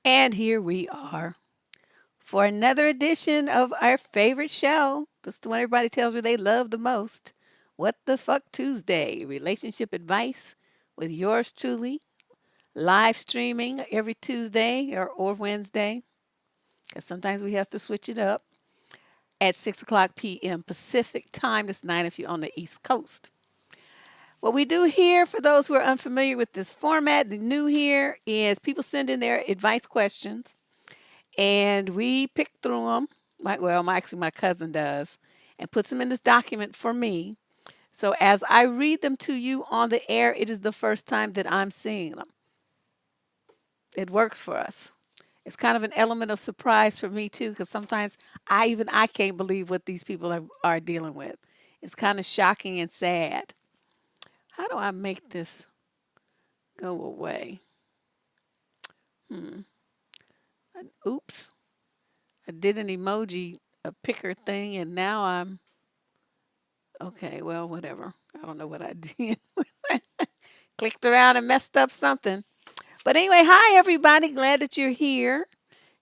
And here we are for another edition of our favorite show. This is the one everybody tells me they love the most. What the Fuck Tuesday? Relationship advice with yours truly. Live streaming every Tuesday or Wednesday, because sometimes we have to switch it up at 6 o'clock p.m. Pacific time. That's 9 if you're on the East Coast. What we do here, for those who are unfamiliar with this format, the new here, is people send in their advice questions and we pick through them. Actually, my cousin does, and puts them in this document for me. So as I read them to you on the air, it is the first time that I'm seeing them. It works for us. It's kind of an element of surprise for me too, because sometimes I can't believe what these people are dealing with. It's kind of shocking and sad. How do I make this go away? Hmm. Oops. I did an emoji, a picker thing, and now I'm okay. Well, whatever. I don't know what I did. Clicked around and messed up something. But anyway, hi everybody. Glad that you're here.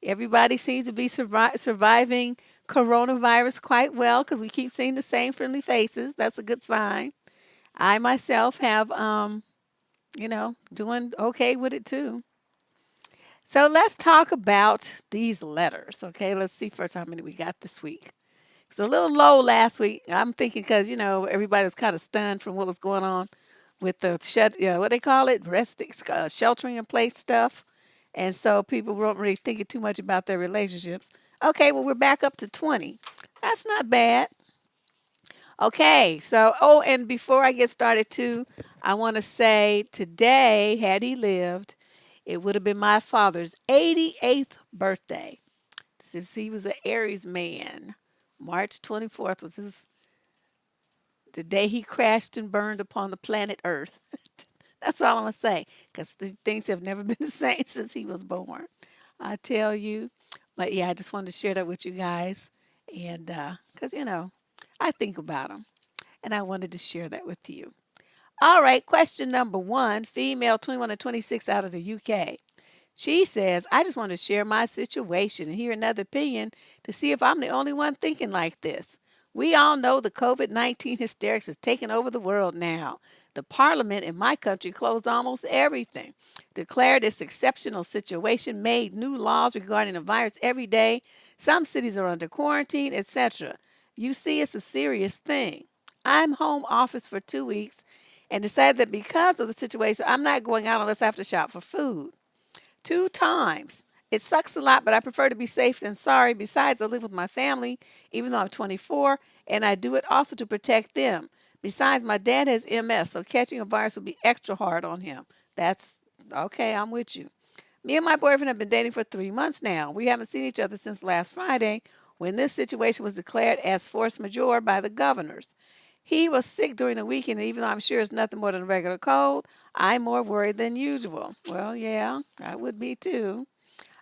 Everybody seems to be surviving coronavirus quite well because we keep seeing the same friendly faces. That's a good sign. I myself have, doing okay with it too. So let's talk about these letters. Okay, let's see first how many we got this week. It's a little low last week. I'm thinking because, everybody was kind of stunned from what was going on with the what they call it, sheltering in place stuff. And so people weren't really thinking too much about their relationships. Okay, well, we're back up to 20. That's not bad. Okay, so, and before I get started, too, I want to say today, had he lived, it would have been my father's 88th birthday. Since he was an Aries man, March 24th was the day he crashed and burned upon the planet Earth. That's all I'm going to say, because things have never been the same since he was born. I tell you. But yeah, I just wanted to share that with you guys. And because, I think about him. And I wanted to share that with you. All right, question number one, female 21 to 26 out of the UK. She says, I just want to share my situation and hear another opinion to see if I'm the only one thinking like this. We all know the COVID-19 hysterics has taken over the world now. The parliament in my country closed almost everything, declared this exceptional situation, made new laws regarding the virus every day. Some cities are under quarantine, etc. You see, it's a serious thing. I'm home office for 2 weeks and decided that because of the situation, I'm not going out unless I have to shop for food. 2 times. It sucks a lot, but I prefer to be safe than sorry. Besides, I live with my family, even though I'm 24, and I do it also to protect them. Besides, my dad has MS, so catching a virus will be extra hard on him. That's okay, I'm with you. Me and my boyfriend have been dating for 3 months now. We haven't seen each other since last Friday when this situation was declared as force majeure by the governors. He was sick during the weekend, and even though I'm sure it's nothing more than a regular cold, I'm more worried than usual. Well, yeah, I would be too.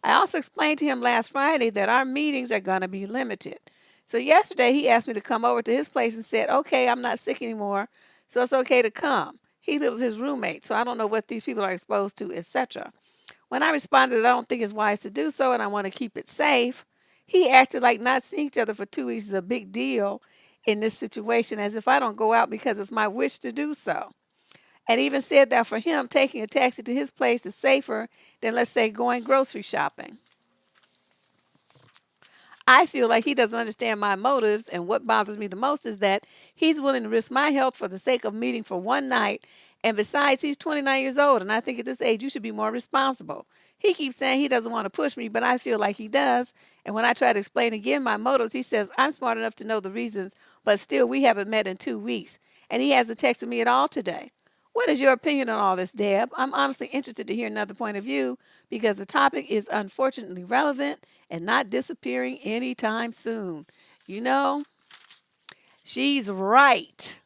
I also explained to him last Friday that our meetings are going to be limited. So yesterday he asked me to come over to his place and said, okay, I'm not sick anymore, so it's okay to come. He lives with his roommate, so I don't know what these people are exposed to, etc. When I responded that I don't think it's wise to do so and I want to keep it safe, he acted like not seeing each other for 2 weeks is a big deal in this situation, as if I don't go out because it's my wish to do so. And even said that for him, taking a taxi to his place is safer than, let's say, going grocery shopping. I feel like he doesn't understand my motives, and what bothers me the most is that he's willing to risk my health for the sake of meeting for one night. And besides, he's 29 years old, and I think at this age you should be more responsible. He keeps saying he doesn't want to push me, but I feel like he does. And when I try to explain again my motives, he says I'm smart enough to know the reasons, but still we haven't met in 2 weeks. And he hasn't texted me at all today. What is your opinion on all this, Deb? I'm honestly interested to hear another point of view because the topic is unfortunately relevant and not disappearing anytime soon. You know, she's right.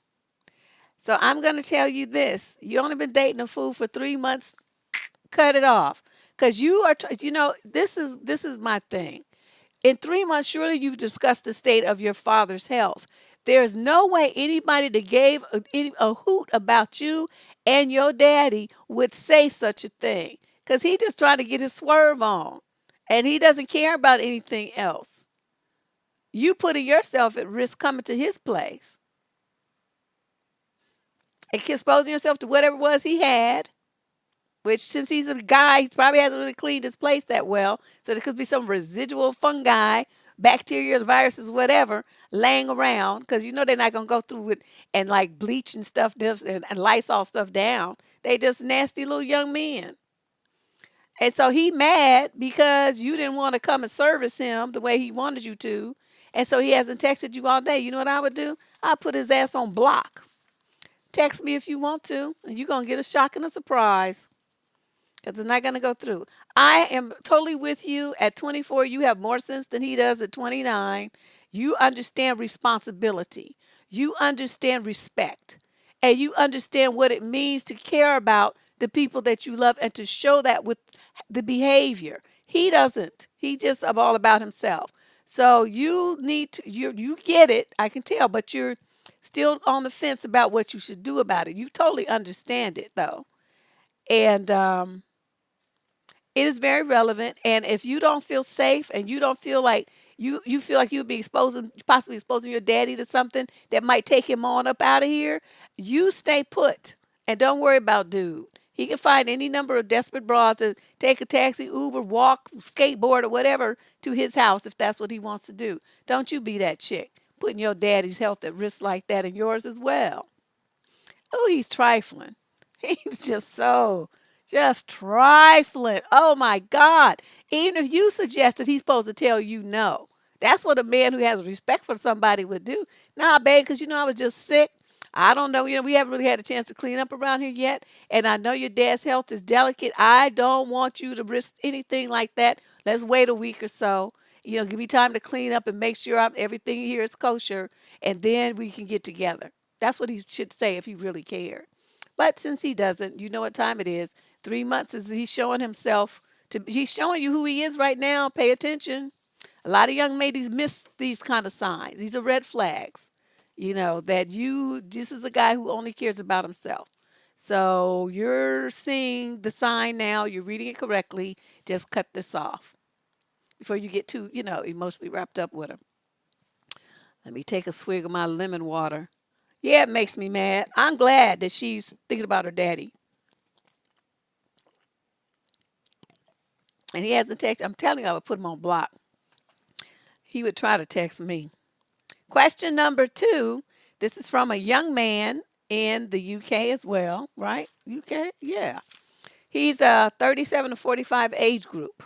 So I'm going to tell you this. You only been dating a fool for 3 months. Cut it off. Because you are, this is my thing. In 3 months, surely you've discussed the state of your father's health. There's no way anybody that gave a hoot about you and your daddy would say such a thing. because he just trying to get his swerve on, and he doesn't care about anything else. You putting yourself at risk coming to his place and exposing yourself to whatever it was he had. Which, since he's a guy, he probably hasn't really cleaned his place that well. So there could be some residual fungi, bacteria, viruses, whatever, laying around. Because you know they're not going to go through it and like bleach and stuff and Lysol stuff down. They just nasty little young men. And so he mad because you didn't want to come and service him the way he wanted you to. And so he hasn't texted you all day. You know what I would do? I'd put his ass on block. Text me if you want to, and you're going to get a shock and a surprise because it's not going to go through. I am totally with you. At 24, you have more sense than he does at 29. You understand responsibility. You understand respect. And you understand what it means to care about the people that you love and to show that with the behavior. He doesn't. He just all about himself. So you need to, you get it, I can tell, but you're still on the fence about what you should do about it. You totally understand it though. And it is very relevant. And if you don't feel safe and you don't feel like you feel like you'd be exposing, possibly exposing your daddy to something that might take him on up out of here, you stay put and don't worry about dude. He can find any number of desperate bras to take a taxi, Uber, walk, skateboard, or whatever to his house if that's what he wants to do. Don't you be that chick, putting your daddy's health at risk like that and yours as well. Oh, he's trifling. He's just trifling. Oh my God. Even if you suggested he's supposed to tell you no. That's what a man who has respect for somebody would do. Nah, babe, because I was just sick. I don't know. We haven't really had a chance to clean up around here yet. And I know your dad's health is delicate. I don't want you to risk anything like that. Let's wait a week or so. Give me time to clean up and make sure everything here is kosher. And then we can get together. That's what he should say if he really cared. But since he doesn't, you know what time it is. 3 months is he's showing himself he's showing you who he is right now. Pay attention. A lot of young ladies miss these kind of signs. These are red flags. That this is a guy who only cares about himself. So you're seeing the sign now. You're reading it correctly. Just cut this off before you get too, emotionally wrapped up with him. Let me take a swig of my lemon water. Yeah, it makes me mad. I'm glad that she's thinking about her daddy. And he hasn't texted. I'm telling you, I would put him on block. He would try to text me. Question number 2. This is from a young man in the UK as well, right? UK? Yeah. He's a 37 to 45 age group.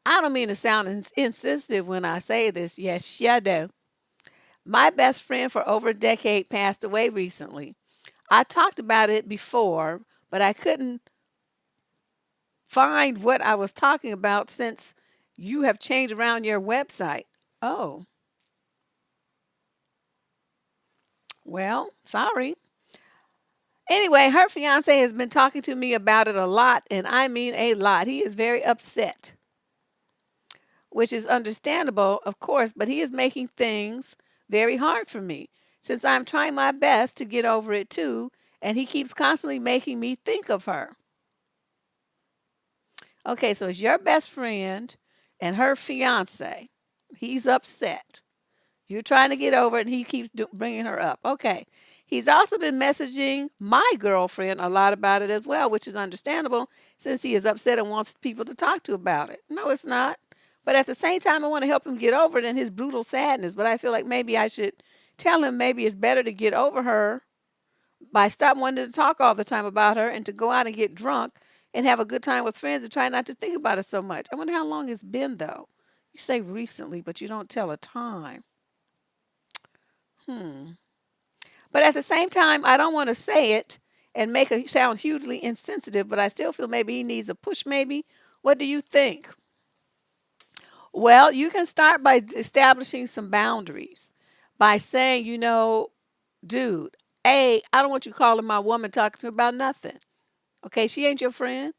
I don't mean to sound insensitive when I say this. Yes, you do. My best friend for over a decade passed away recently. I talked about it before, but I couldn't find what I was talking about since you have changed around your website. Oh, well, sorry. Anyway, her fiance has been talking to me about it a lot, and I mean a lot. He is very upset, which is understandable, of course, but he is making things very hard for me since I'm trying my best to get over it too, and he keeps constantly making me think of her. Okay, so it's your best friend and her fiance. He's upset. You're trying to get over it, and he keeps bringing her up. Okay. He's also been messaging my girlfriend a lot about it as well, which is understandable since he is upset and wants people to talk to about it. No, it's not. But at the same time, I want to help him get over it and his brutal sadness. But I feel like maybe I should tell him maybe it's better to get over her by stop wanting to talk all the time about her and to go out and get drunk and have a good time with friends and try not to think about it so much. I wonder how long it's been though. You say recently, but you don't tell a time. Hmm. But at the same time, I don't want to say it and make it sound hugely insensitive, but I still feel maybe he needs a push maybe. What do you think? Well, you can start by establishing some boundaries by saying, dude, A, I don't want you calling my woman talking to her about nothing. Okay, she ain't your friend.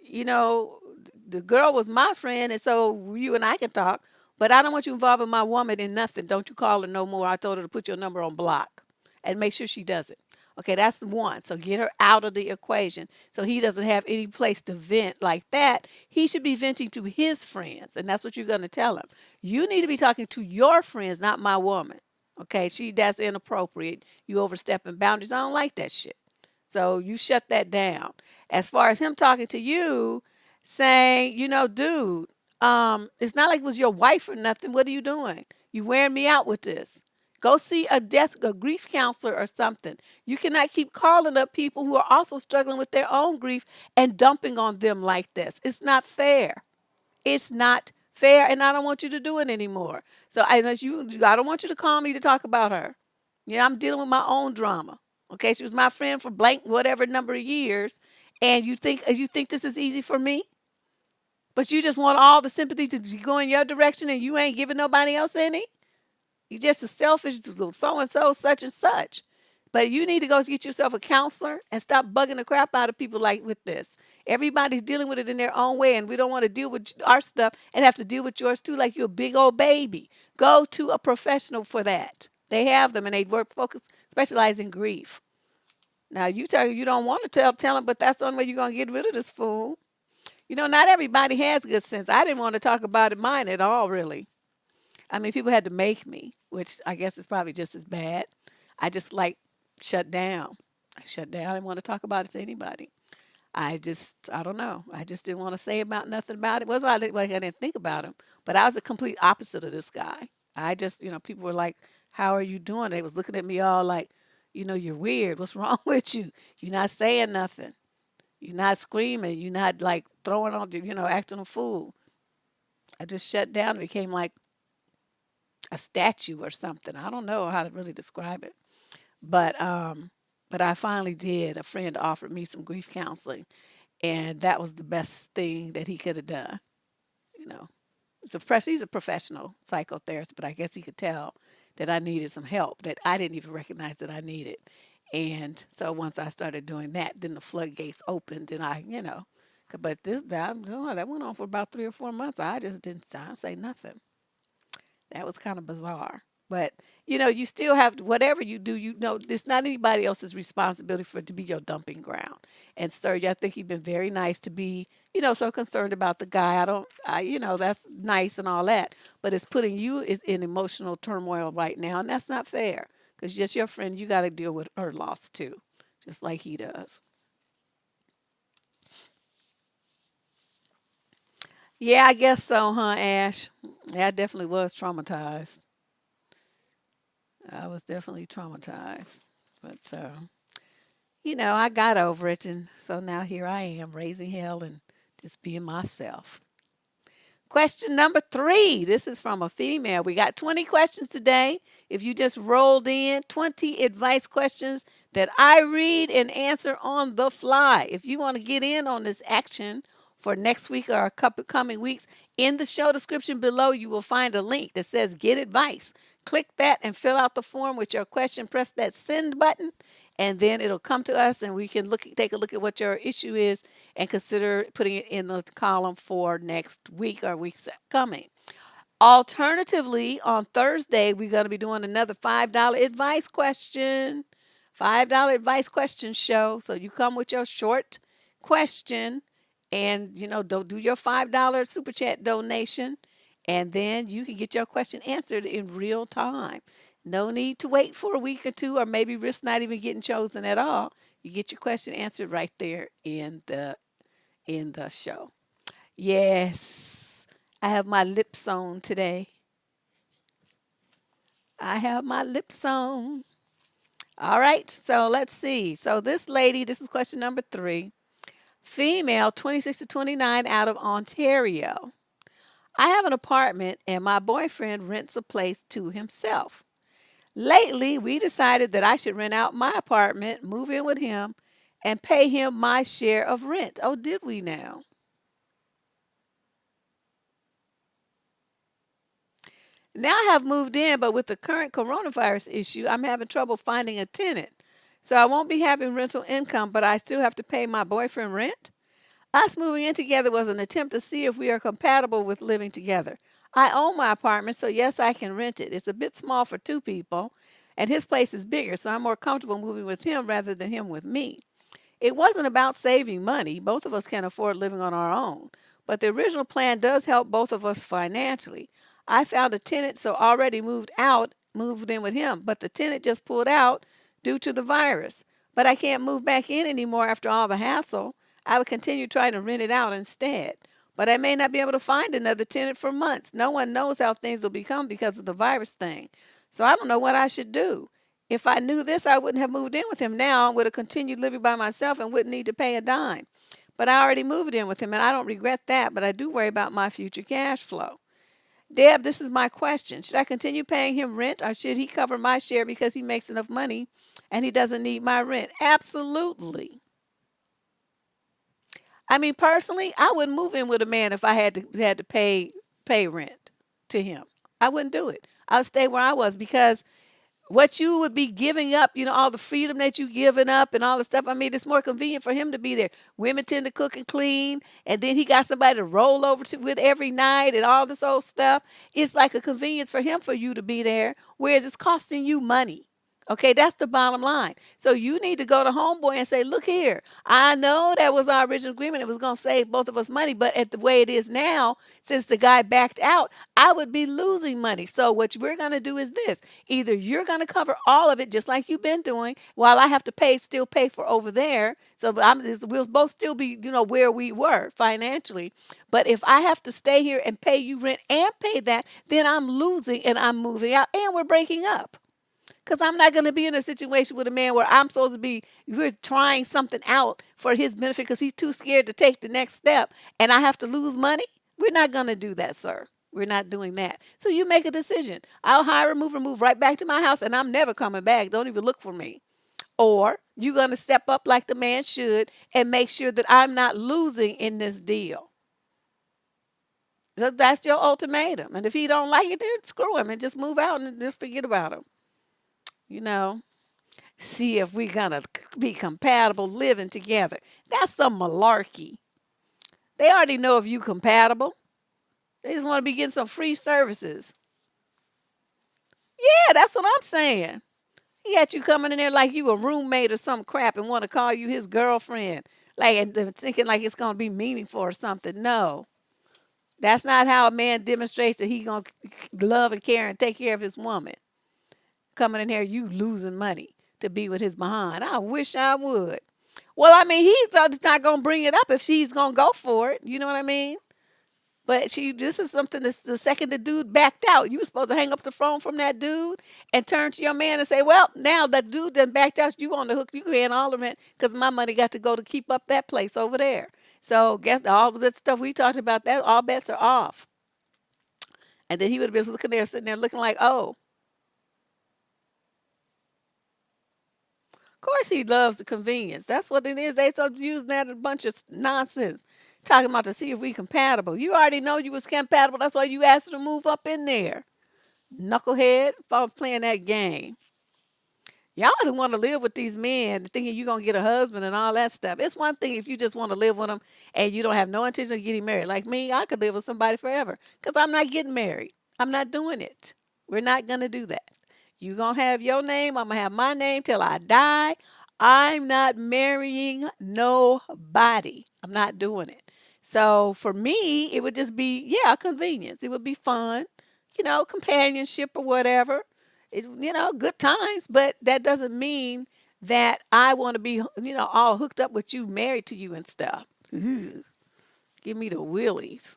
You know, the girl was my friend, and so you and I can talk, but I don't want you involving my woman in nothing. Don't you call her no more. I told her to put your number on block and make sure she does it. Okay, that's one. So get her out of the equation. So he doesn't have any place to vent like that. He should be venting to his friends. And that's what you're going to tell him. You need to be talking to your friends, not my woman. Okay, that's inappropriate. You overstepping boundaries. I don't like that shit. So you shut that down. As far as him talking to you, saying, dude, it's not like it was your wife or nothing. What are you doing? You wearing me out with this. Go see a grief counselor or something. You cannot keep calling up people who are also struggling with their own grief and dumping on them like this. It's not fair. It's not fair, and I don't want you to do it anymore. So I don't want you to call me to talk about her. I'm dealing with my own drama. Okay, she was my friend for blank whatever number of years, and you think this is easy for me? But you just want all the sympathy to go in your direction, and you ain't giving nobody else any. You just a selfish so and so, such and such. But you need to go get yourself a counselor and stop bugging the crap out of people like with this. Everybody's dealing with it in their own way, and we don't want to deal with our stuff and have to deal with yours too, like you're a big old baby. Go to a professional for that. They have them, and they specialize in grief. Now you tell you don't want to tell them, but that's the only way you're gonna get rid of this fool. Not everybody has good sense. I didn't want to talk about it mine at all, really. I mean, people had to make me, which I guess is probably just as bad. I just like shut down. I shut down. I didn't want to talk about it to anybody. I don't know. I just didn't want to say about nothing about it. It wasn't like I didn't think about him, but I was the complete opposite of this guy. I just, people were like, "How are you doing?" They was looking at me all like, "You're weird. What's wrong with you? You're not saying nothing. You're not screaming. You're not like throwing on, acting a fool." I just shut down and became like a statue or something. I don't know how to really describe it. But I finally did. A friend offered me some grief counseling, and that was the best thing that he could have done. You know, he's a professional psychotherapist, but I guess he could tell that I needed some help that I didn't even recognize that I needed. And so once I started doing that, then the floodgates opened, and but that went on for about 3 or 4 months. I just didn't say nothing. That was kind of bizarre. But you still have whatever you do. It's not anybody else's responsibility for it to be your dumping ground. And sir, I think you've been very nice to be, so concerned about the guy. That's nice and all that. But it's putting you in emotional turmoil right now, and that's not fair. Because just your friend, you got to deal with her loss too, just like he does. Yeah, I guess so, huh, Ash? Yeah, I definitely was traumatized. I was definitely traumatized. But, I got over it. And so now here I am raising hell and just being myself. Question number 3. This is from a female. We got 20 questions today. If you just rolled in, 20 advice questions that I read and answer on the fly. If you want to get in on this action for next week or a couple coming weeks, in the show description below, you will find a link that says Get Advice. Click that and fill out the form with your question. Press that send button, and then it'll come to us, and we can take a look at what your issue is and consider putting it in the column for next week or weeks coming. Alternatively, on Thursday, we're going to be doing another $5 advice question. $5 advice question show. So you come with your short question and, don't do your $5 super chat donation. And then you can get your question answered in real time. No need to wait for a week or two or maybe risk not even getting chosen at all. You get your question answered right there in the show. Yes. I have my lips on today. I have my lips on. All right. So let's see. So this lady, this is question number 3. Female, 26 to 29, out of Ontario. I have an apartment and my boyfriend rents a place to himself. Lately, we decided that I should rent out my apartment, move in with him, and pay him my share of rent. Oh, did we now? Now I have moved in, but with the current coronavirus issue, I'm having trouble finding a tenant. So I won't be having rental income, but I still have to pay my boyfriend rent. Us moving in together was an attempt to see if we are compatible with living together. I own my apartment, so yes, I can rent it. It's a bit small for 2 people. And his place is bigger, so I'm more comfortable moving with him rather than him with me. It wasn't about saving money. Both of us can afford living on our own. But the original plan does help both of us financially. I found a tenant, so already moved in with him, but the tenant just pulled out due to the virus. But I can't move back in anymore after all the hassle. I would continue trying to rent it out instead. But I may not be able to find another tenant for months. No one knows how things will become because of the virus thing. So I don't know what I should do. If I knew this, I wouldn't have moved in with him now. I would have continued living by myself and wouldn't need to pay a dime. But I already moved in with him, and I don't regret that, but I do worry about my future cash flow. Deb, this is my question. Should I continue paying him rent, or should he cover my share because he makes enough money and he doesn't need my rent? Absolutely. I mean, personally, I wouldn't move in with a man if I had to pay rent to him. I wouldn't do it. I'd stay where I was because what you would be giving up, all the freedom that you giving up and all the stuff. I mean, it's more convenient for him to be there. Women tend to cook and clean, and then he got somebody to roll over to with every night and all this old stuff. It's like a convenience for him for you to be there, whereas it's costing you money. Okay, that's the bottom line. So you need to go to homeboy and say, look here, I know that was our original agreement. It was going to save both of us money, but at the way it is now, since the guy backed out, I would be losing money. So what we're going to do is this. Either you're going to cover all of it just like you've been doing while I have to still pay for over there. So we'll both still be, where we were financially. But if I have to stay here and pay you rent and pay that, then I'm losing and I'm moving out and we're breaking up. Because I'm not going to be in a situation with a man where I'm supposed to be, we're trying something out for his benefit because he's too scared to take the next step and I have to lose money. We're not going to do that, sir. We're not doing that. So you make a decision. I'll hire a mover, move right back to my house, and I'm never coming back. Don't even look for me. Or you're going to step up like the man should and make sure that I'm not losing in this deal. So that's your ultimatum. And if he don't like it, then screw him and just move out and just forget about him. You know, see if we're going to be compatible living together. That's some malarkey. They already know if you compatible. They just want to be getting some free services. Yeah, that's what I'm saying. He got you coming in there like you a roommate or some crap and want to call you his girlfriend. Like, and thinking like it's going to be meaningful or something. No, that's not how a man demonstrates that he going to love and care and take care of his woman. Coming in here, you losing money to be with his behind. I wish I would. Well, I mean, he's not going to bring it up if she's going to go for it. You know what I mean? But this is something that's the second the dude backed out. You were supposed to hang up the phone from that dude and turn to your man and say, well, now that dude done backed out, you on the hook, you paying all of it because my money got to go to keep up that place over there. So guess all of that stuff we talked about, that all bets are off. And then he would have been looking there, sitting there looking like, oh, of course he loves the convenience. That's what it is. They start using that a bunch of nonsense. Talking about to see if we compatible. You already know you was compatible. That's why you asked her to move up in there. Knucklehead, if I was playing that game. Y'all don't want to live with these men thinking you're going to get a husband and all that stuff. It's one thing if you just want to live with them and you don't have no intention of getting married. Like me, I could live with somebody forever because I'm not getting married. I'm not doing it. We're not going to do that. You're going to have your name. I'm going to have my name till I die. I'm not marrying nobody. I'm not doing it. So for me, it would just be, yeah, convenience. It would be fun, companionship or whatever. Good times, but that doesn't mean that I want to be, all hooked up with you, married to you and stuff. Ugh. Give me the willies.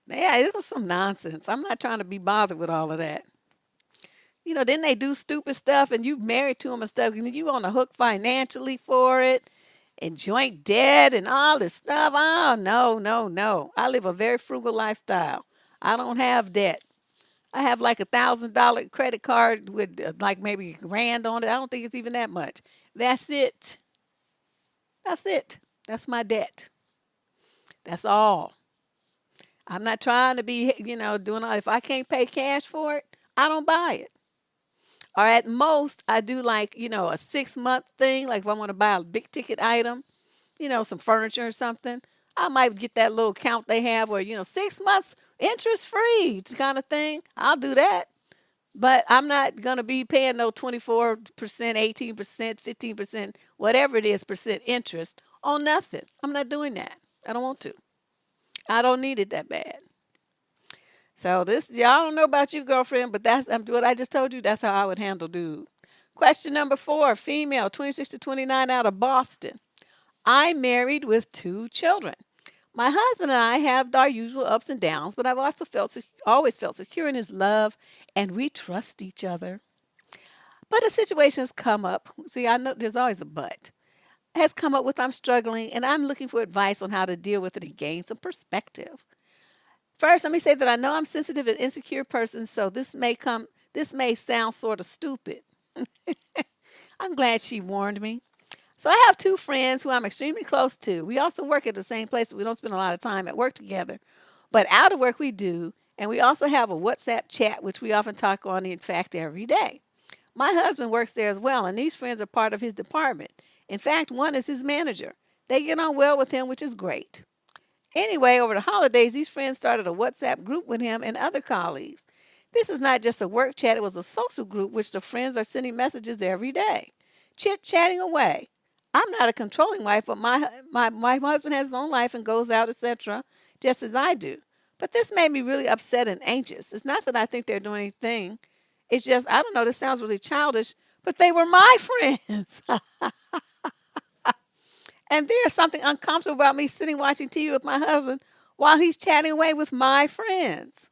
Yeah, it was some nonsense. I'm not trying to be bothered with all of that. Then they do stupid stuff and you married to them and stuff. You on the hook financially for it and joint debt and all this stuff. Oh, no, no, no. I live a very frugal lifestyle. I don't have debt. I have like $1,000 credit card with like maybe $1,000 on it. I don't think it's even that much. That's it. That's it. That's my debt. That's all. I'm not trying to be, doing all. If I can't pay cash for it, I don't buy it. Or at most, I do like, a 6-month thing. Like if I want to buy a big ticket item, some furniture or something, I might get that little count they have where, 6 months, Interest free kind of thing. I'll do that. But I'm not going to be paying no 24%, 18%, 15%, whatever it is, percent interest on nothing. I'm not doing that. I don't want to. I don't need it that bad. So this, y'all don't know about you, girlfriend, but that's what I just told you. That's how I would handle dude. Question number 4, female, 26 to 29 out of Boston. I'm married with 2 children. My husband and I have our usual ups and downs, but I've also always felt secure in his love, and we trust each other. But a situation has come up. See, I know there's always a but. Has come up with I'm struggling, and I'm looking for advice on how to deal with it and gain some perspective. First, let me say that I know I'm sensitive and insecure person, so this may sound sort of stupid. I'm glad she warned me. So I have 2 friends who I'm extremely close to. We also work at the same place. We don't spend a lot of time at work together, but out of work we do. And we also have a WhatsApp chat, which we often talk on, in fact, every day. My husband works there as well, and these friends are part of his department. In fact, one is his manager. They get on well with him, which is great. Anyway, over the holidays, these friends started a WhatsApp group with him and other colleagues. This is not just a work chat, it was a social group which the friends are sending messages every day, chit chatting away. I'm not a controlling wife, but my husband has his own life and goes out, etc., just as I do. But this made me really upset and anxious. It's not that I think they're doing anything. It's just, I don't know, this sounds really childish, but they were my friends. And there's something uncomfortable about me sitting watching TV with my husband while he's chatting away with my friends.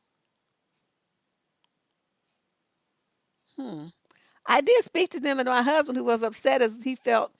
Hmm. I did speak to them and my husband, who was upset as he felt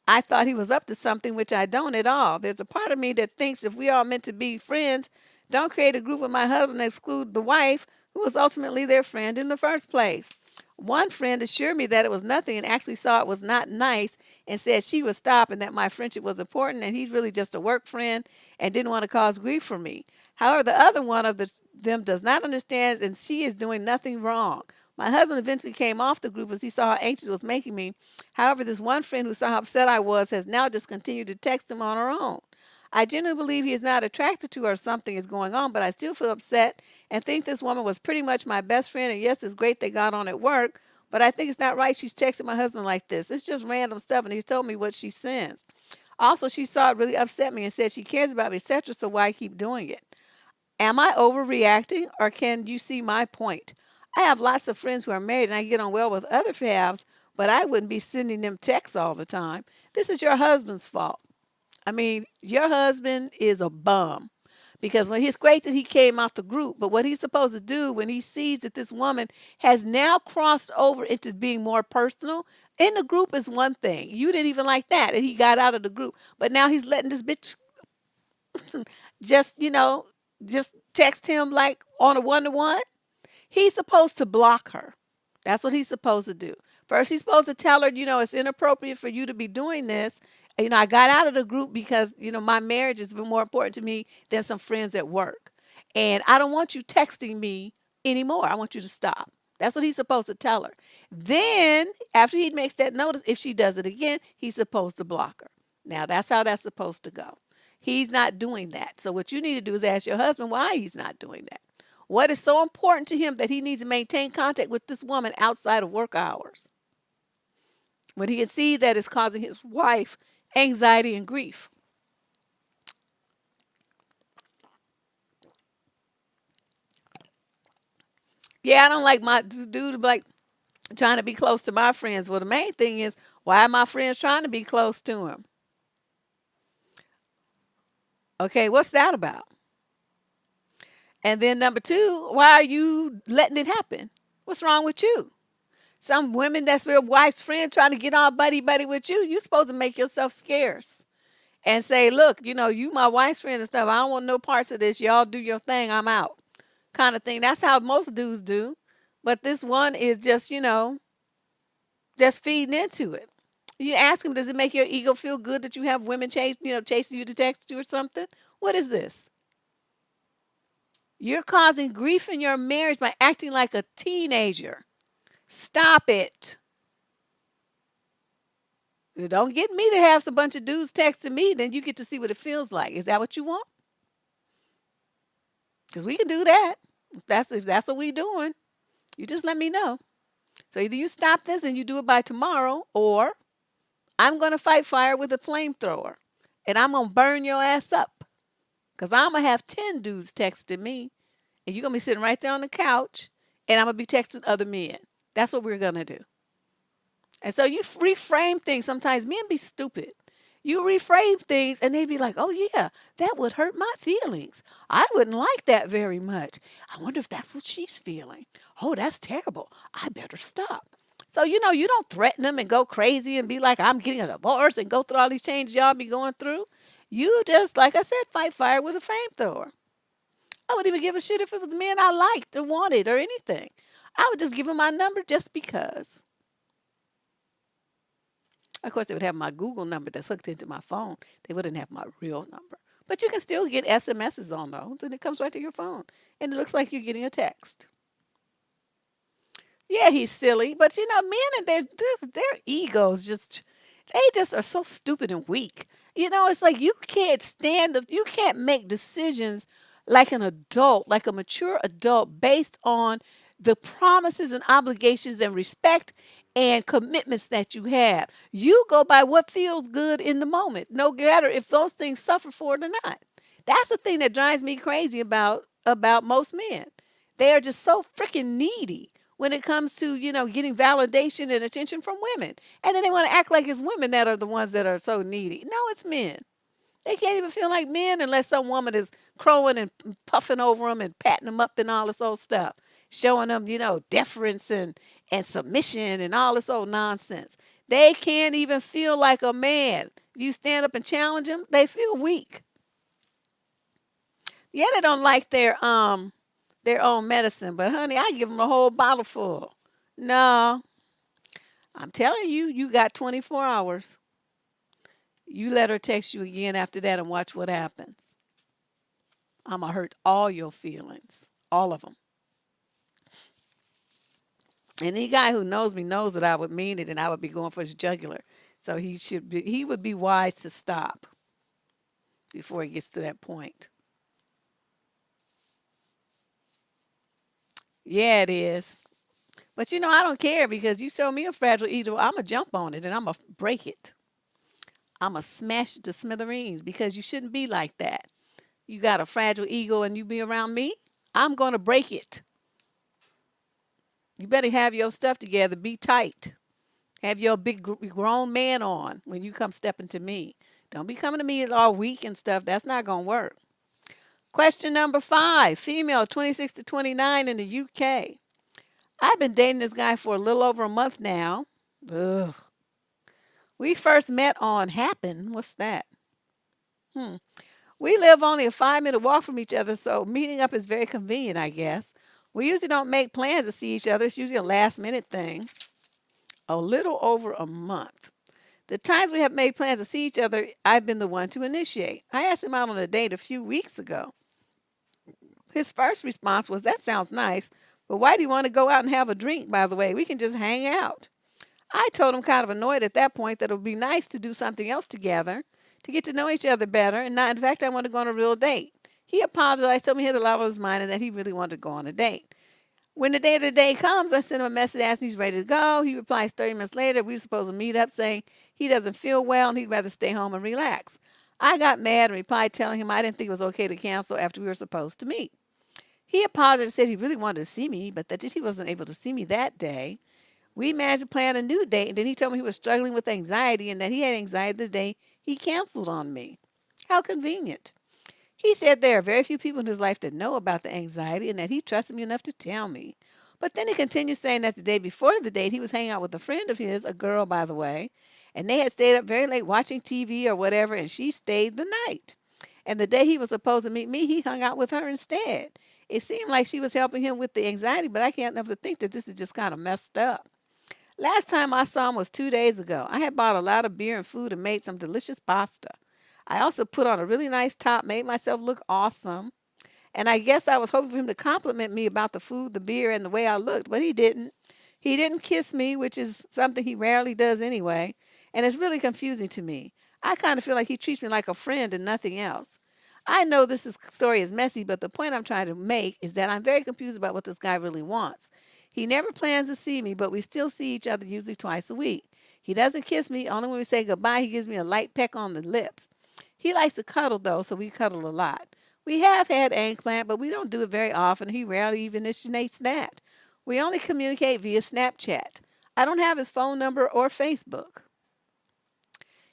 I thought he was up to something, which I don't at all. There's a part of me that thinks if we are meant to be friends, don't create a group with my husband and exclude the wife, who was ultimately their friend in the first place. One friend assured me that it was nothing and actually saw it was not nice and said she would stop and that my friendship was important and he's really just a work friend and didn't want to cause grief for me. However, the other one of them does not understand and she is doing nothing wrong. My husband eventually came off the group as he saw how anxious it was making me. However, this one friend who saw how upset I was has now just continued to text him on her own. I genuinely believe he is not attracted to her or something is going on, but I still feel upset and think this woman was pretty much my best friend. And yes, it's great they got on at work, but I think it's not right she's texting my husband like this. It's just random stuff, and he's told me what she sends. Also, she saw it really upset me and said she cares about me, etc., so why keep doing it? Am I overreacting, or can you see my point? I have lots of friends who are married, and I get on well with other halves, but I wouldn't be sending them texts all the time. This is your husband's fault. I mean, your husband is a bum because when it's great that he came out the group, but what he's supposed to do when he sees that this woman has now crossed over into being more personal in the group is one thing. You didn't even like that, and he got out of the group, but now he's letting this bitch just just text him like on a one-to-one. He's supposed to block her. That's what he's supposed to do. First, he's supposed to tell her, it's inappropriate for you to be doing this. I got out of the group because, my marriage has been more important to me than some friends at work. And I don't want you texting me anymore. I want you to stop. That's what he's supposed to tell her. Then, after he makes that notice, if she does it again, he's supposed to block her. Now, that's how that's supposed to go. He's not doing that. So, what you need to do is ask your husband why he's not doing that. What is so important to him that he needs to maintain contact with this woman outside of work hours? When he can see that it's causing his wife anxiety and grief. Yeah, I don't like my dude like trying to be close to my friends. Well, the main thing is, why are my friends trying to be close to him? Okay, what's that about? And then number 2, why are you letting it happen? What's wrong with you? Some women that's your wife's friend trying to get all buddy buddy with you, you're supposed to make yourself scarce and say, look, you my wife's friend and stuff. I don't want no parts of this. Y'all do your thing. I'm out. Kind of thing. That's how most dudes do. But this one is just, just feeding into it. You ask him, does it make your ego feel good that you have women chasing you to text you or something? What is this? You're causing grief in your marriage by acting like a teenager. Stop it. Don't get me to have a bunch of dudes texting me, then you get to see what it feels like. Is that what you want? Because we can do that. If that's what we doing, you just let me know. So either you stop this and you do it by tomorrow, or I'm gonna fight fire with a flamethrower, and I'm gonna burn your ass up. Cause I'm gonna have 10 dudes texting me, and you're gonna be sitting right there on the couch, and I'm gonna be texting other men. That's what we're gonna do. And so you reframe things. Sometimes men be stupid. You reframe things and they be like, oh, yeah, that would hurt my feelings. I wouldn't like that very much. I wonder if that's what she's feeling. Oh, that's terrible. I better stop. So, you don't threaten them and go crazy and be like, I'm getting a divorce and go through all these changes y'all be going through. You just, like I said, fight fire with a flamethrower. I wouldn't even give a shit if it was men I liked or wanted or anything. I would just give them my number just because. Of course, they would have my Google number that's hooked into my phone. They wouldn't have my real number. But you can still get SMSs on those, and it comes right to your phone. And it looks like you're getting a text. Yeah, he's silly, but men and their egos they just are so stupid and weak. It's like you can't make decisions like an adult, like a mature adult, based on the promises and obligations and respect and commitments that you have. You go by what feels good in the moment, no matter if those things suffer for it or not. That's the thing that drives me crazy about most men. They are just so freaking needy when it comes to, getting validation and attention from women. And then they want to act like it's women that are the ones that are so needy. No, it's men. They can't even feel like men unless some woman is crowing and puffing over them and patting them up and all this old stuff, showing them, deference and submission and all this old nonsense. They can't even feel like a man. If you stand up and challenge them, they feel weak. Yeah, they don't like their own medicine, but honey, I give them a whole bottle full. No, I'm telling you, you got 24 hours. You let her text you again after that and watch what happens. I'm going to hurt all your feelings, all of them. And any guy who knows me knows that I would mean it and I would be going for his jugular. So he would be wise to stop before he gets to that point. Yeah, it is. But I don't care because you show me a fragile ego, I'm going to jump on it and I'm going to break it. I'm going to smash it to smithereens because you shouldn't be like that. You got a fragile ego and you be around me, I'm going to break it. You better have your stuff together. Be tight. Have your big grown man on when you come stepping to me. Don't be coming to me all weak and stuff. That's not going to work. Question number 5. Female, 26 to 29 in the UK. I've been dating this guy for a little over a month now. Ugh. We first met on Happen. What's that? We live only a 5-minute walk from each other, so meeting up is very convenient, I guess. We usually don't make plans to see each other. It's usually a last-minute thing. A little over a month. The times we have made plans to see each other, I've been the one to initiate. I asked him out on a date a few weeks ago. His first response was, that sounds nice, but why do you want to go out and have a drink, by the way? We can just hang out. I told him, kind of annoyed at that point, that it would be nice to do something else together, to get to know each other better, and not, in fact, I want to go on a real date. He apologized, told me he had a lot on his mind and that he really wanted to go on a date. When the day of the day comes, I send him a message asking he's ready to go. He replies 30 minutes later, we were supposed to meet up, saying he doesn't feel well and he'd rather stay home and relax. I got mad and replied telling him I didn't think it was okay to cancel after we were supposed to meet. He apologized and said he really wanted to see me, but that he wasn't able to see me that day. We managed to plan a new date, and then he told me he was struggling with anxiety and that he had anxiety the day he canceled on me. How convenient. He said there are very few people in his life that know about the anxiety and that he trusted me enough to tell me. But then he continued saying that the day before the date, he was hanging out with a friend of his, a girl, by the way, and they had stayed up very late watching TV or whatever, and she stayed the night. And the day he was supposed to meet me, he hung out with her instead. It seemed like she was helping him with the anxiety, but I can't help but think that this is just kind of messed up. Last time I saw him was 2 days ago. I had bought a lot of beer and food and made some delicious pasta. I also put on a really nice top, made myself look awesome. And I guess I was hoping for him to compliment me about the food, the beer, and the way I looked, but he didn't. He didn't kiss me, which is something he rarely does anyway, and it's really confusing to me. I kind of feel like he treats me like a friend and nothing else. I know story is messy, but the point I'm trying to make is that I'm very confused about what this guy really wants. He never plans to see me, but we still see each other usually twice a week. He doesn't kiss me. Only when we say goodbye, he gives me a light peck on the lips. He likes to cuddle, though, so we cuddle a lot. We have had eggplant, but we don't do it very often. He rarely even initiates that. We only communicate via Snapchat. I don't have his phone number or Facebook.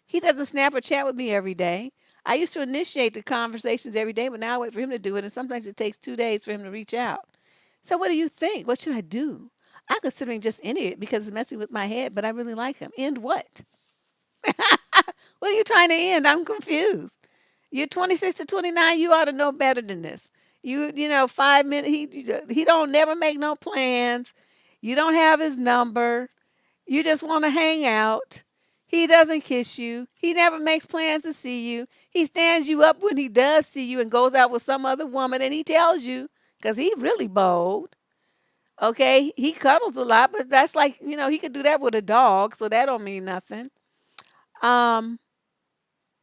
He doesn't snap or chat with me every day. I used to initiate the conversations every day, but now I wait for him to do it, and sometimes it takes 2 days for him to reach out. So, what do you think? What should I do? I'm considering just ending it because it's messing with my head, but I really like him. End what? What are you trying to end? I'm confused. You're 26 to 29. You ought to know better than this. You know, 5 minutes. He don't never make no plans. You don't have his number. You just want to hang out. He doesn't kiss you. He never makes plans to see you. He stands you up when he does see you and goes out with some other woman and he tells you because he's really bold. Okay, he cuddles a lot, but that's like, he could do that with a dog, so that don't mean nothing. Um,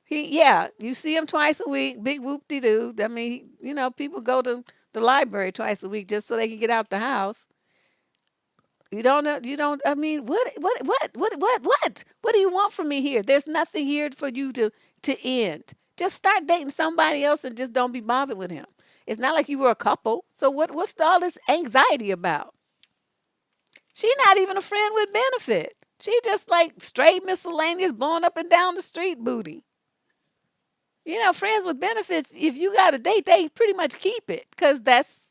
yeah, you see him twice a week, big whoop de doo. I mean, people go to the library twice a week just so they can get out the house. You don't know. You don't. I mean, what do you want from me here? There's nothing here for you to end. Just start dating somebody else and just don't be bothered with him. It's not like you were a couple. So what's all this anxiety about? She's not even a friend with benefit. She just like straight miscellaneous blowing up and down the street booty. Friends with benefits, if you got a date, they pretty much keep it because that's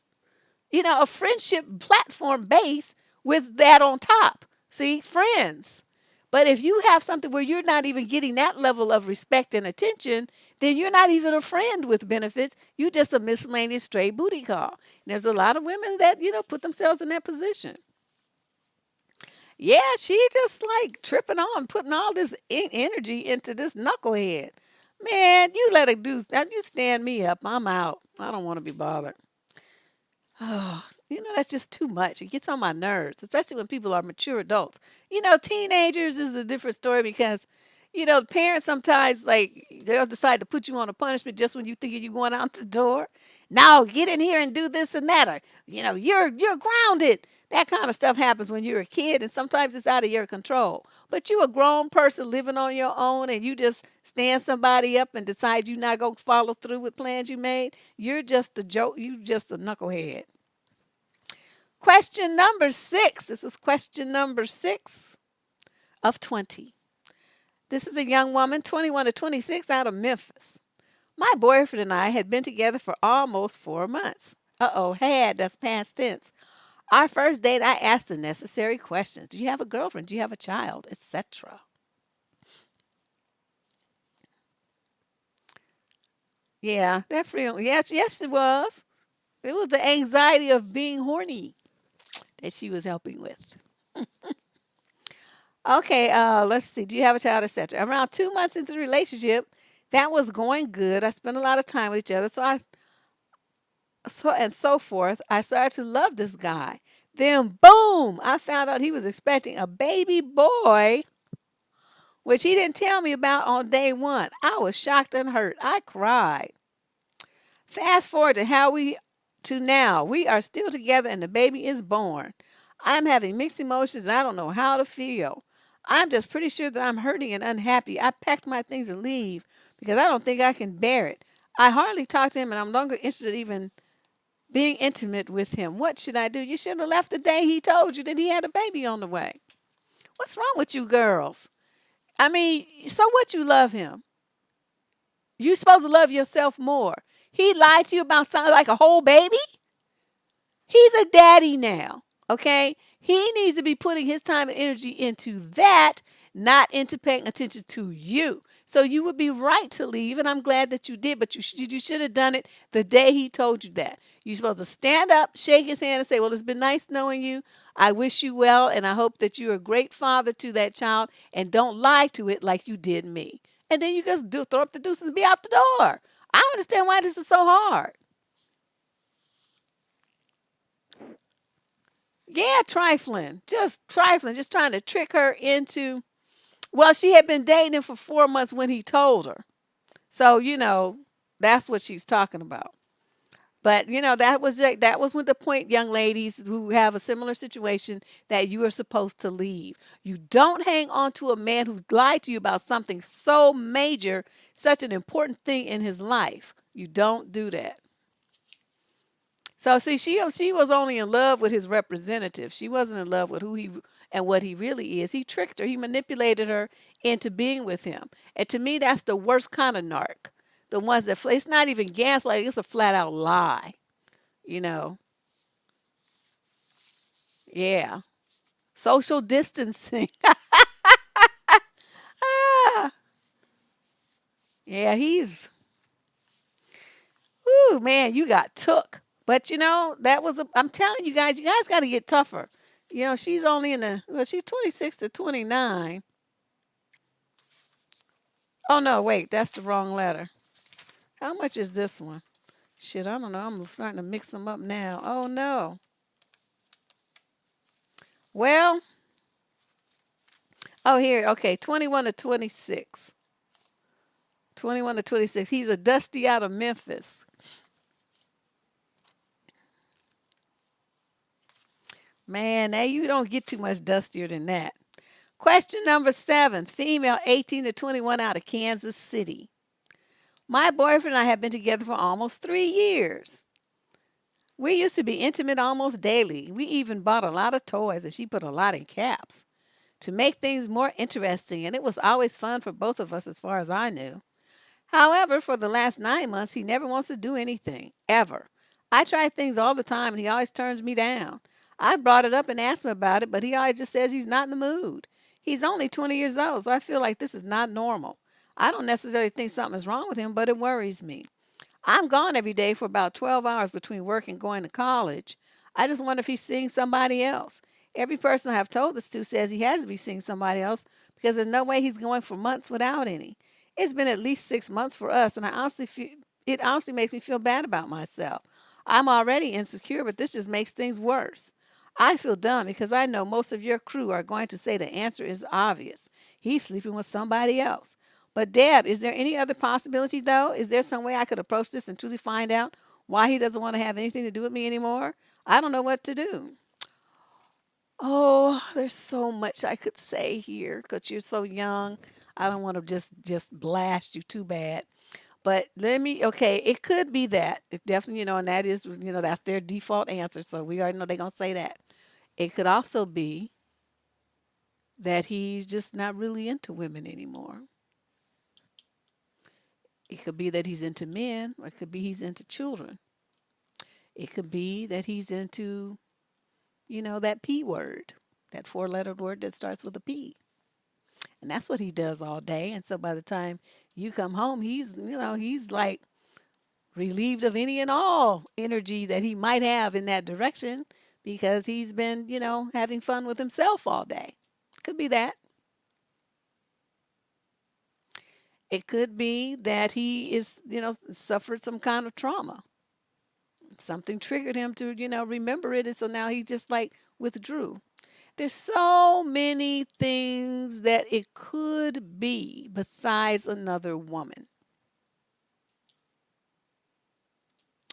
a friendship platform base with that on top. See, friends. But if you have something where you're not even getting that level of respect and attention, then you're not even a friend with benefits. You're just a miscellaneous stray booty call. And there's a lot of women that, put themselves in that position. Yeah, she just like tripping on, putting all this energy into this knucklehead. Man, you let her do, you stand me up. I'm out. I don't want to be bothered. Oh, that's just too much. It gets on my nerves, especially when people are mature adults. Teenagers is a different story because, parents sometimes like they'll decide to put you on a punishment just when you think you're going out the door. Now get in here and do this and that, or you're grounded. That kind of stuff happens when you're a kid, and sometimes it's out of your control. But you a grown person living on your own, and you just stand somebody up and decide you're not gonna follow through with plans you made. You're just a joke. You just a knucklehead. Question number 6. This is question number 6 of 20. This is a young woman, 21 to 26, out of Memphis. My boyfriend and I had been together for almost 4 months. Had, that's past tense. Our first date, I asked the necessary questions. Do you have a girlfriend? Do you have a child? Etc. Yeah, that freedom. Yes, it was. It was the anxiety of being horny that she was helping with. Okay, let's see. Do you have a child, etc.? Around 2 months into the relationship, that was going good. I spent a lot of time with each other, so forth. I started to love this guy. Then, boom! I found out he was expecting a baby boy, which he didn't tell me about on day one. I was shocked and hurt. I cried. Fast forward to now. We are still together and the baby is born. I'm having mixed emotions. I don't know how to feel. I'm just pretty sure that I'm hurting and unhappy. I packed my things and leave because I don't think I can bear it. I hardly talk to him and I'm no longer interested even being intimate with him. What should I do? You should have left the day he told you that he had a baby on the way. What's wrong with you girls? I mean, so what, you love him? You supposed to love yourself more. He lied to you about something like a whole baby? He's a daddy now, okay? He needs to be putting his time and energy into that, not into paying attention to you. So you would be right to leave, and I'm glad that you did, but you should have done it the day he told you that. You're supposed to stand up, shake his hand, and say, well, it's been nice knowing you. I wish you well, and I hope that you're a great father to that child, and don't lie to it like you did me. And then you just throw up the deuces and be out the door. I don't understand why this is so hard. Yeah, trifling, just trying to trick her into, well, she had been dating him for 4 months when he told her. So, That's what she's talking about. But that was when the point, young ladies who have a similar situation, that you are supposed to leave. You don't hang on to a man who lied to you about something so major, such an important thing in his life. You don't do that. So see, she was only in love with his representative. She wasn't in love with who he and what he really is. He tricked her. He manipulated her into being with him. And to me, that's the worst kind of narc. The ones that it's not even gaslighting. It's a flat out lie. You know. Yeah. Social distancing. Ah, yeah, ooh, man, you got took. But I'm telling you guys got to get tougher. She's only she's 26 to 29. Oh, no, wait, that's the wrong letter. How much is this one? Shit, I don't know. I'm starting to mix them up now. Oh, no. Well, oh, here, okay, 21 to 26. 21 to 26. He's a Dusty out of Memphis. Man, now you don't get too much dustier than that. Question number 7, female 18 to 21 out of Kansas City. My boyfriend and I have been together for almost 3 years. We used to be intimate almost daily. We even bought a lot of toys, and she put a lot in caps to make things more interesting, and it was always fun for both of us as far as I knew. However, for the last 9 months, he never wants to do anything, ever. I try things all the time, and he always turns me down. I brought it up and asked him about it, but he always just says he's not in the mood. He's only 20 years old, so I feel like this is not normal. I don't necessarily think something is wrong with him, but it worries me. I'm gone every day for about 12 hours between work and going to college. I just wonder if he's seeing somebody else. Every person I have told this to says he has to be seeing somebody else because there's no way he's going for months without any. It's been at least 6 months for us, and it honestly makes me feel bad about myself. I'm already insecure, but this just makes things worse. I feel dumb because I know most of your crew are going to say the answer is obvious. He's sleeping with somebody else. But Deb, is there any other possibility though? Is there some way I could approach this and truly find out why he doesn't want to have anything to do with me anymore? I don't know what to do. Oh, there's so much I could say here because you're so young. I don't want to just blast you too bad. But okay, it could be that. It definitely, and that is, that's their default answer. So we already know they're going to say that. It could also be that he's just not really into women anymore. It could be that he's into men, or it could be he's into children. It could be that he's into, that P word, that 4-lettered word that starts with a P. And that's what he does all day. And so by the time you come home, he's like relieved of any and all energy that he might have in that direction because he's been, having fun with himself all day. Could be that. It could be that he is, suffered some kind of trauma. Something triggered him to, remember it. And so now he just like withdrew. There's so many things that it could be besides another woman.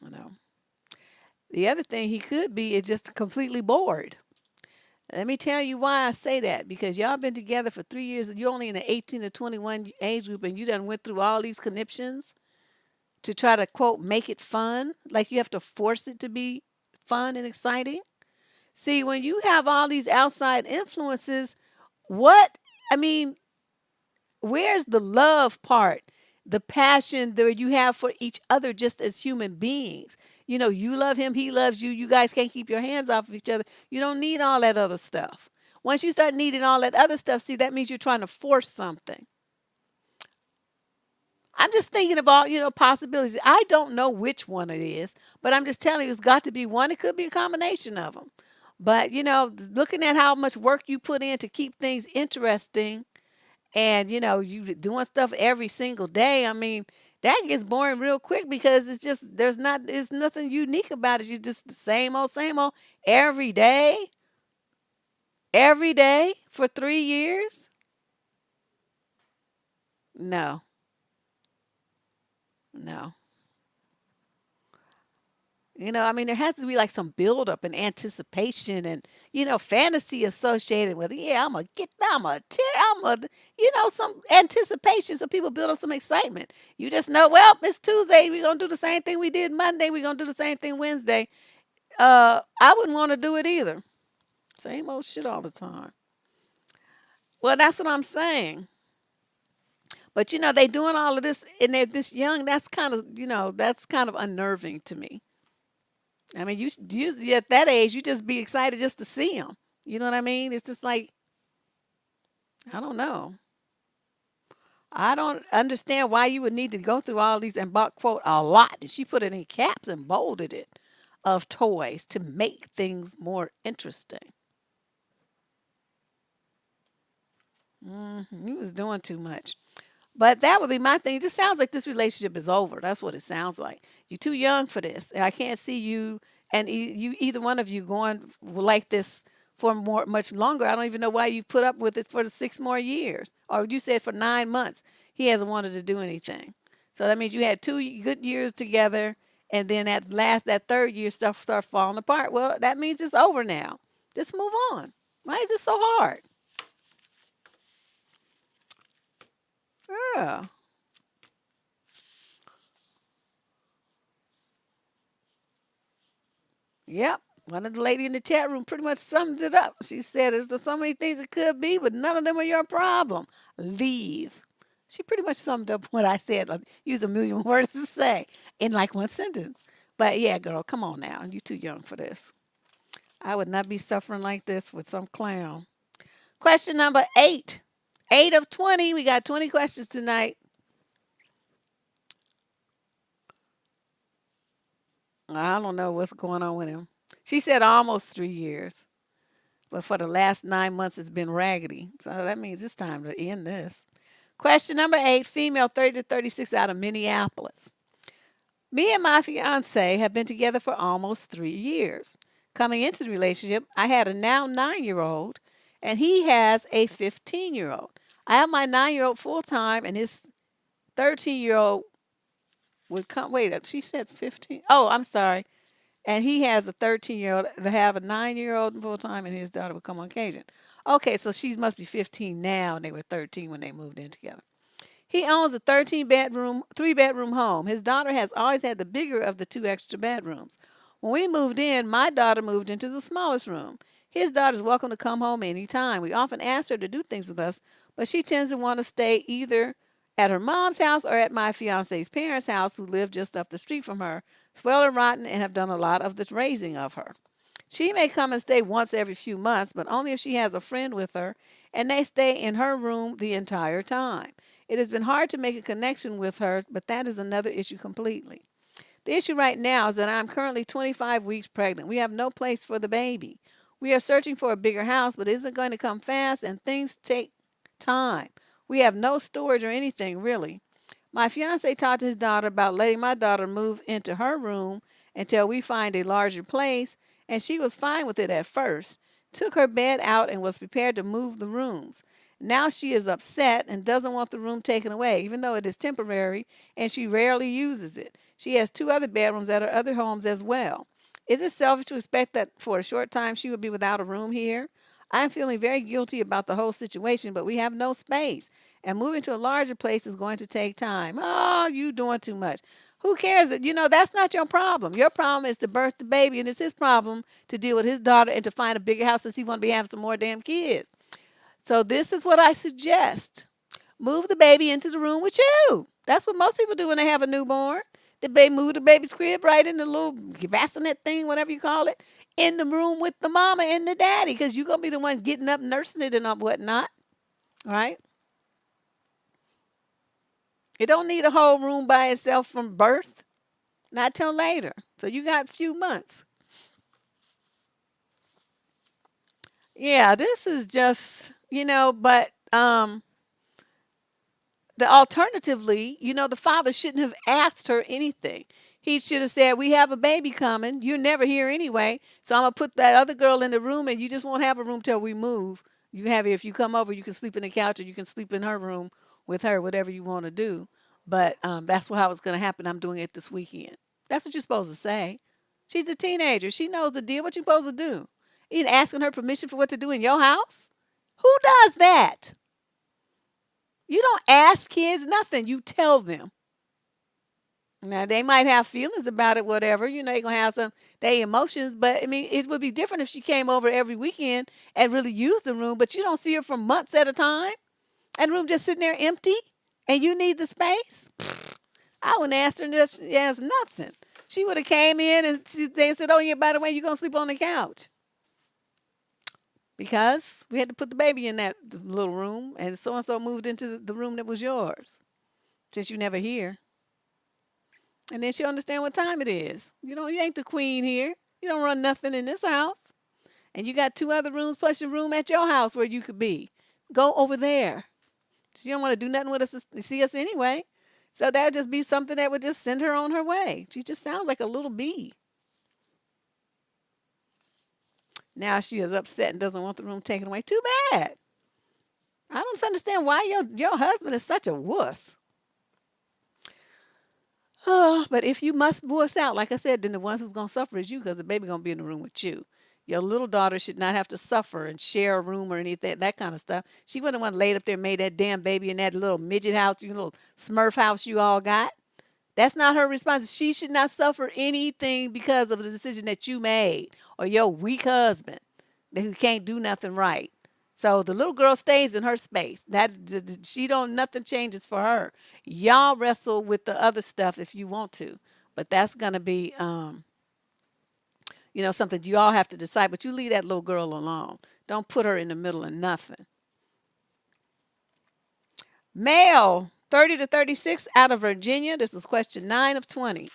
You know. The other thing he could be is just completely bored. Let me tell you why I say that. Because y'all been together for 3 years and you're only in the 18 to 21 age group and you done went through all these conniptions to try to quote make it fun. Like you have to force it to be fun and exciting. See, when you have all these outside influences, what I mean, where's the love part? The passion that you have for each other just as human beings. You love him, he loves you. You guys can't keep your hands off of each other. You don't need all that other stuff. Once you start needing all that other stuff, see, that means you're trying to force something. I'm just thinking about, possibilities. I don't know which one it is, but I'm just telling you, it's got to be one. It could be a combination of them. But, looking at how much work you put in to keep things interesting and, you doing stuff every single day, I mean, that gets boring real quick because it's just, there's nothing unique about it. You just the same old every day for 3 years. No, no. I mean, there has to be like some buildup and anticipation and, fantasy associated with it. Yeah, some anticipation so people build up some excitement. You just know, well, it's Tuesday. We're going to do the same thing we did Monday. We're going to do the same thing Wednesday. I wouldn't want to do it either. Same old shit all the time. Well, that's what I'm saying. But, they doing all of this and they're this young. That's kind of unnerving to me. I mean, you at that age, you just be excited just to see them. You know what I mean? It's just like, I don't know. I don't understand why you would need to go through all these and bought quote a lot. And she put it in caps and bolded it of toys to make things more interesting. He was doing too much. But that would be my thing. It just sounds like this relationship is over. That's what it sounds like. You're too young for this. And I can't see you and either one of you going like this for much longer. I don't even know why you put up with it for the 6 more years. Or you said for 9 months he hasn't wanted to do anything. So that means you had 2 good years together, and then that third year stuff starts falling apart. Well, that means it's over now. Just move on. Why is it so hard? Yeah. Yep. One of the lady in the chat room pretty much summed it up. She said, there's so many things it could be, but none of them are your problem. Leave. She pretty much summed up what I said. Like, use a million words to say in like one sentence. But yeah, girl, come on now. You're too young for this. I would not be suffering like this with some clown. Question number 8. 8 of 20. We got 20 questions tonight. I don't know what's going on with him. She said almost 3 years. But for the last 9 months, it's been raggedy. So that means it's time to end this. Question number 8, female 30 to 36 out of Minneapolis. Me and my fiance have been together for almost 3 years. Coming into the relationship, I had a now 9-year-old, and he has a 15-year-old. I have my 9-year-old full time, and his 13-year-old would come. Wait, she said 15. Oh, I'm sorry. And he has a 13-year-old to have a 9-year-old full time, and his daughter would come on occasion. Okay, so she must be 15 now, and they were 13 when they moved in together. He owns a 13-bedroom, 3-bedroom home. His daughter has always had the bigger of the 2 extra bedrooms. When we moved in, my daughter moved into the smallest room. His daughter's welcome to come home anytime. We often ask her to do things with us, but she tends to want to stay either at her mom's house or at my fiance's parents' house, who live just up the street from her, spoiled and rotten, and have done a lot of the raising of her. She may come and stay once every few months, but only if she has a friend with her, and they stay in her room the entire time. It has been hard to make a connection with her, but that is another issue completely. The issue right now is that I'm currently 25 weeks pregnant. We have no place for the baby. We are searching for a bigger house, but it isn't going to come fast, and things take time. We have no storage or anything, really. My fiance talked to his daughter about letting my daughter move into her room until we find a larger place, and she was fine with it at first. Took her bed out and was prepared to move the rooms. Now she is upset and doesn't want the room taken away, even though it is temporary and she rarely uses it. She has 2 other bedrooms at her other homes as well. Is it selfish to expect that for a short time she would be without a room here? I'm feeling very guilty about the whole situation, but we have no space, and moving to a larger place is going to take time. Oh, you doing too much. Who cares? That's not your problem. Your problem is to birth the baby, and it's his problem to deal with his daughter and to find a bigger house since he want to be having some more damn kids. So this is what I suggest. Move the baby into the room with you. That's what most people do when they have a newborn. They move the baby's crib right in the little bassinet thing, whatever you call it, in the room with the mama and the daddy, because you're going to be the one getting up, nursing it and whatnot, right? It don't need a whole room by itself from birth, not till later. So you got a few months. Yeah, this is just, but the alternatively, the father shouldn't have asked her anything. He should have said, we have a baby coming. You're never here anyway. So I'm going to put that other girl in the room, and you just won't have a room till we move. If you come over, you can sleep in the couch, or you can sleep in her room with her, whatever you want to do. But that's how it's going to happen. I'm doing it this weekend. That's what you're supposed to say. She's a teenager. She knows the deal. What you supposed to do? You ain't asking her permission for what to do in your house? Who does that? You don't ask kids nothing. You tell them. Now they might have feelings about it, whatever. They're gonna have some they emotions, but I mean, it would be different if she came over every weekend and really used the room. But you don't see her for months at a time, and the room just sitting there empty, and you need the space. I wouldn't ask her this. Yes, nothing. She would have came in and they said, "Oh yeah, by the way, you're gonna sleep on the couch," because we had to put the baby in that little room, and so moved into the room that was yours since you never here. And then she'll understand what time it is. You ain't the queen here. You don't run nothing in this house. And you got two other rooms plus your room at your house where you could be. Go over there. She don't want to do nothing with us to see us anyway. So that would just be something that would just send her on her way. She just sounds like a little bee. Now she is upset and doesn't want the room taken away. Too bad. I don't understand why your husband is such a wuss. Oh, but if you must voice out, like I said, then the ones who's gonna suffer is you, because the baby gonna be in the room with you. Your little daughter should not have to suffer and share a room or anything, that kind of stuff. She wouldn't want laid up there and made that damn baby in that little midget house, you little Smurf house you all got. That's not her response. She should not suffer anything because of the decision that you made or your weak husband who can't do nothing right. So the little girl stays in her space. That she don't nothing changes for her. Y'all wrestle with the other stuff if you want to, but that's gonna be something you all have to decide. But you leave that little girl alone. Don't put her in the middle of nothing. Male, 30 to 36, out of Virginia. This is question 9 of 20.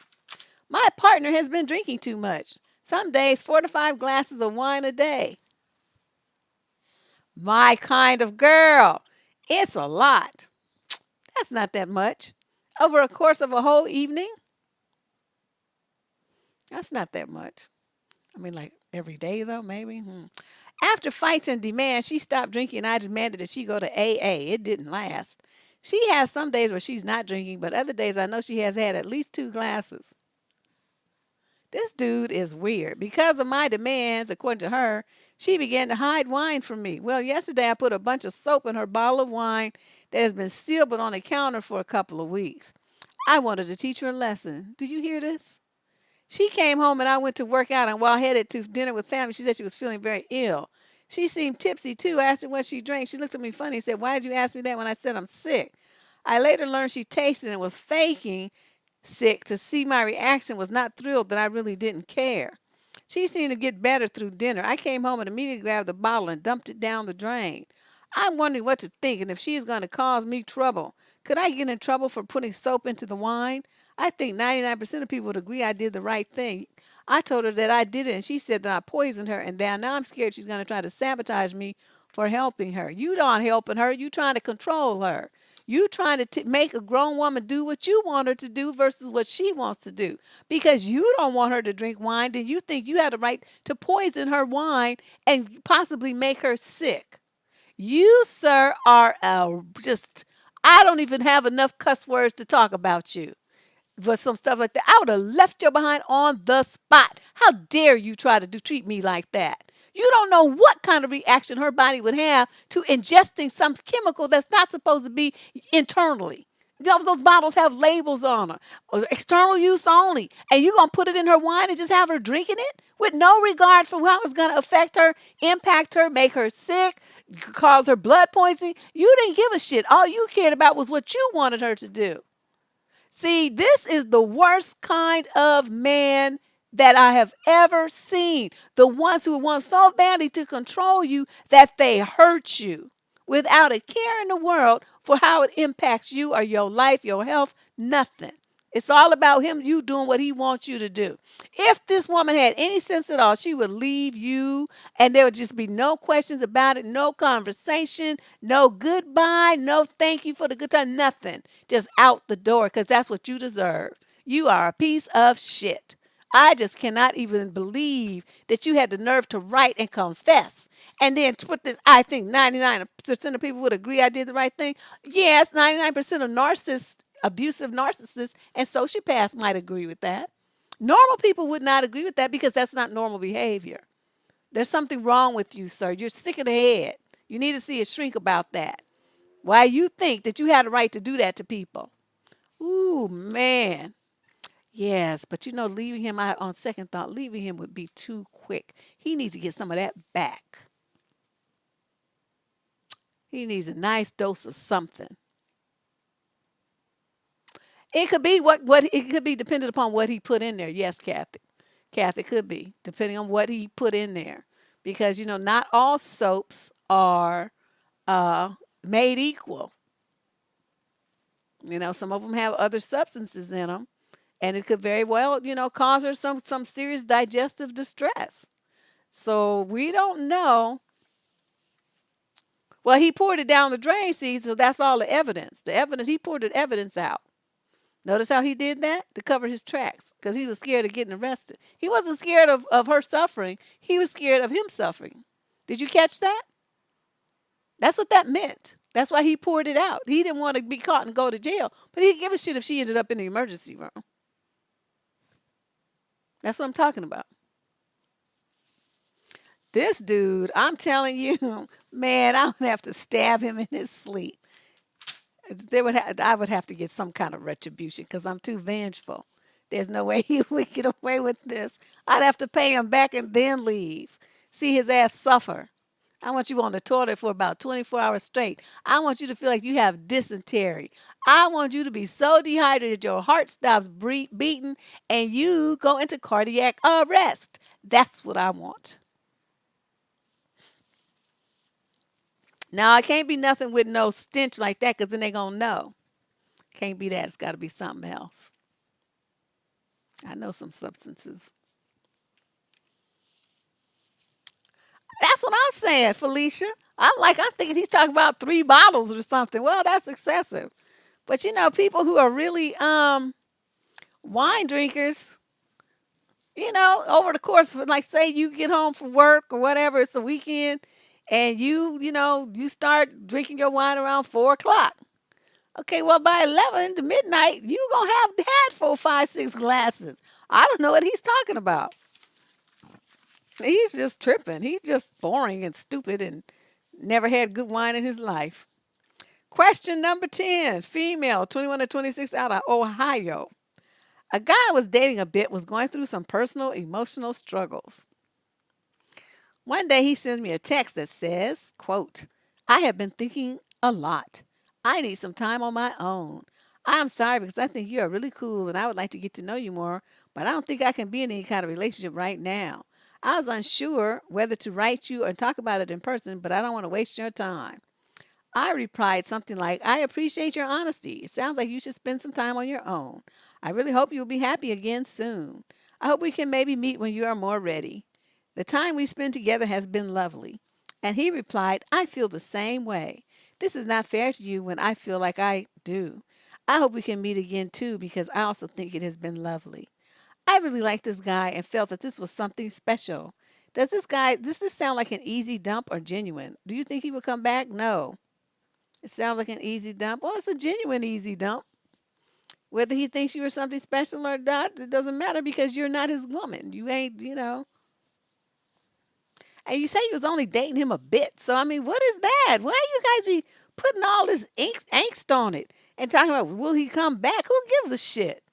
My partner has been drinking too much. Some days 4 to 5 glasses of wine a day. My kind of girl. It's a lot. That's not that much. Over a course of a whole evening, that's not that much. I mean, like every day, though, maybe. After fights and demands, she stopped drinking. I demanded that she go to AA. It didn't last. She has some days where she's not drinking, but other days I know she has had at least 2 glasses. This dude is weird. Because of my demands, according to her, she began to hide wine from me. Well, yesterday I put a bunch of soap in her bottle of wine that has been sealed but on the counter for a couple of weeks. I wanted to teach her a lesson. Do you hear this? She came home and I went to work out, and while headed to dinner with family, she said she was feeling very ill. She seemed tipsy too. I asked her what she drank. She looked at me funny and said, "Why did you ask me that when I said I'm sick?" I later learned she tasted and was faking sick to see my reaction, was not thrilled that I really didn't care. She seemed to get better through dinner. I came home and immediately grabbed the bottle and dumped it down the drain. I'm wondering what to think and if she is going to cause me trouble. Could I get in trouble for putting soap into the wine? I think 99% of people would agree I did the right thing. I told her that I did it, and she said that I poisoned her, and now I'm scared she's going to try to sabotage me for helping her. You not helping her. You trying to control her. You trying to make a grown woman do what you want her to do versus what she wants to do. Because you don't want her to drink wine, then you think you have the right to poison her wine and possibly make her sick. You, sir, are just, I don't even have enough cuss words to talk about you for some stuff like that. I would have left your behind on the spot. How dare you try to treat me like that? You don't know what kind of reaction her body would have to ingesting some chemical that's not supposed to be internally. Those bottles have labels on them, external use only, and you're going to put it in her wine and just have her drinking it with no regard for how it's going to affect her, impact her, make her sick, cause her blood poisoning. You didn't give a shit. All you cared about was what you wanted her to do. See, this is the worst kind of man that I have ever seen. The ones who want so badly to control you that they hurt you without a care in the world for how it impacts you or your life, your health, nothing. It's all about you doing what he wants you to do. If this woman had any sense at all, she would leave you and there would just be no questions about it, no conversation, no goodbye, no thank you for the good time, nothing. Just out the door, because that's what you deserve. You are a piece of shit. I just cannot even believe that you had the nerve to write and confess. And then to put this, I think 99% of people would agree I did the right thing. Yes, 99% of narcissists, abusive narcissists and sociopaths might agree with that. Normal people would not agree with that because that's not normal behavior. There's something wrong with you, sir. You're sick of the head. You need to see a shrink about that. Why you think that you had a right to do that to people? Ooh, man. Yes, but leaving him out on second thought, leaving him would be too quick. He needs to get some of that back. He needs a nice dose of something. It could be what it could be dependent upon what he put in there. Yes, Kathy. Kathy could be depending on what he put in there, because not all soaps are uh, made equal. Some of them have other substances in them, and it could very well cause her some serious digestive distress. So we don't know. Well, he poured it down the drain, see, so that's all the evidence. The evidence, he poured the evidence out. Notice how he did that? To cover his tracks, because he was scared of getting arrested. He wasn't scared of her suffering. He was scared of him suffering. Did you catch that? That's what that meant. That's why he poured it out. He didn't want to be caught and go to jail, but he'd give a shit if she ended up in the emergency room. That's what I'm talking about. This dude, I'm telling you, man, I would have to stab him in his sleep. I would have to get some kind of retribution because I'm too vengeful. There's no way he would get away with this. I'd have to pay him back and then leave. See his ass suffer. I want you on the toilet for about 24 hours straight. I want you to feel like you have dysentery. I want you to be so dehydrated your heart stops beating and you go into cardiac arrest. That's what I want. Now, it can't be nothing with no stench like that because then they're going to know. Can't be that. It's got to be something else. I know some substances. That's what I'm saying, Felicia. I'm thinking he's talking about 3 bottles or something. Well, that's excessive. But people who are really wine drinkers, over the course of, like, say you get home from work or whatever, it's a weekend, and you start drinking your wine around 4 o'clock. Okay, well, by 11 to midnight, you going to have had 4, 5, 6 glasses. I don't know what he's talking about. He's just tripping. He's just boring and stupid and never had good wine in his life. Question number 10. Female, 21 to 26, out of Ohio. A guy I was dating a bit was going through some personal emotional struggles. One day he sends me a text that says, quote, I have been thinking a lot. I need some time on my own. I'm sorry because I think you are really cool and I would like to get to know you more, but I don't think I can be in any kind of relationship right now. I was unsure whether to write you or talk about it in person, but I don't want to waste your time. I replied something like, I appreciate your honesty. It sounds like you should spend some time on your own. I really hope you'll be happy again soon. I hope we can maybe meet when you are more ready. The time we spend together has been lovely. And he replied, I feel the same way. This is not fair to you when I feel like I do. I hope we can meet again too because I also think it has been lovely. I really liked this guy and felt that this was something special. Does this sound like an easy dump or genuine? Do you think he would come back? No. It sounds like an easy dump. Well, it's a genuine easy dump. Whether he thinks you are something special or not, it doesn't matter because you're not his woman. You ain't. And you say you was only dating him a bit. So, I mean, what is that? Why you guys be putting all this angst on it and talking about, will he come back? Who gives a shit?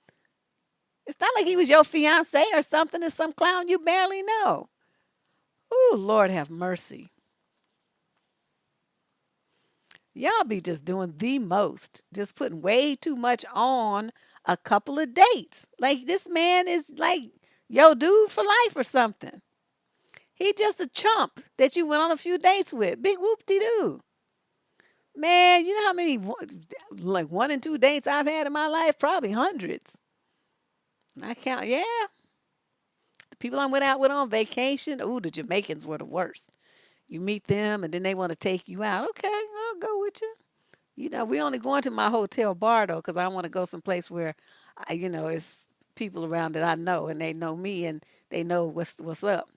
It's not like he was your fiance or something. It's some clown you barely know. Ooh, Lord have mercy. Y'all be just doing the most, just putting way too much on a couple of dates. Like this man is like yo dude for life or something. He just a chump that you went on a few dates with. Big whoop de doo. Man, you know how many like 1 and 2 dates I've had in my life? Probably hundreds. I count, yeah. The people I went out with on vacation, ooh, the Jamaicans were the worst. You meet them and then they want to take you out. Okay, I'll go with you. We only going to my hotel bar though, because I want to go someplace where, it's people around that I know and they know me and they know what's up.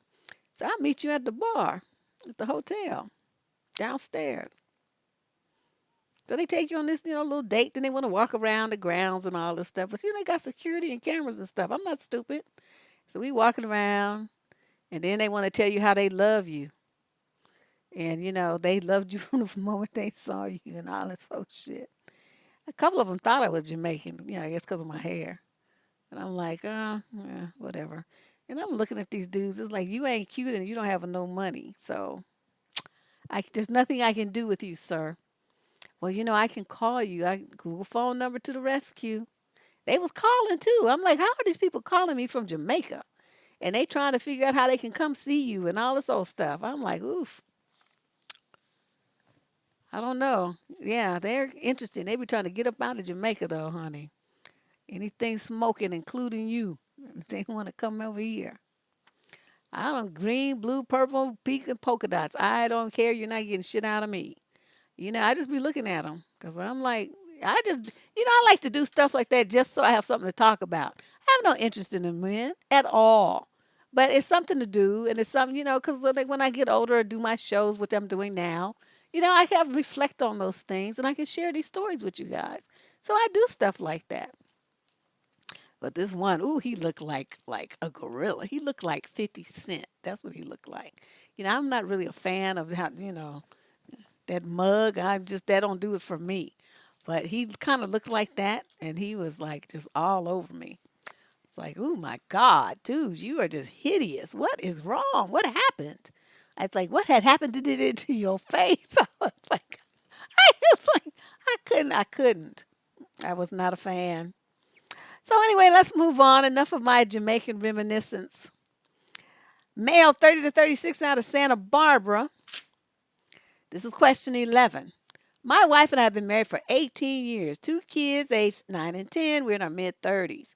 So I'll meet you at the bar, at the hotel, downstairs. So they take you on this, little date, then they want to walk around the grounds and all this stuff. But they got security and cameras and stuff. I'm not stupid. So we walking around, and then they want to tell you how they love you. And they loved you from the moment they saw you and all this whole shit. A couple of them thought I was Jamaican, I guess because of my hair. And I'm like, yeah, whatever. And I'm looking at these dudes. It's like, you ain't cute and you don't have no money. So there's nothing I can do with you, sir. Well, I can call you. I Google phone number to the rescue. They was calling too. I'm like, how are these people calling me from Jamaica? And they trying to figure out how they can come see you and all this old stuff. I'm like, oof, I don't know. Yeah, they're interesting. They be trying to get up out of Jamaica though, honey. Anything smoking, including you. They want to come over here. I don't green, blue, purple, pink, and polka dots. I don't care. You're not getting shit out of me. I just be looking at them because I'm like, I like to do stuff like that just so I have something to talk about. I have no interest in the men at all. But it's something to do, and it's something, because like when I get older and do my shows, which I'm doing now, I have reflect on those things, and I can share these stories with you guys. So I do stuff like that. But this one, ooh, he looked like a gorilla. He looked like 50 Cent. That's what he looked like. I'm not really a fan of how, that mug. That don't do it for me. But he kind of looked like that, and he was like just all over me. It's like, oh my God, dude, you are just hideous. What is wrong? What happened? It's like, what had happened to did it to your face? I was like, I couldn't. I was not a fan. So anyway, let's move on. Enough of my Jamaican reminiscence. Male 30 to 36 out of Santa Barbara. This is question 11. My wife and I have been married for 18 years. 2 kids, aged 9 and 10. We're in our mid 30s.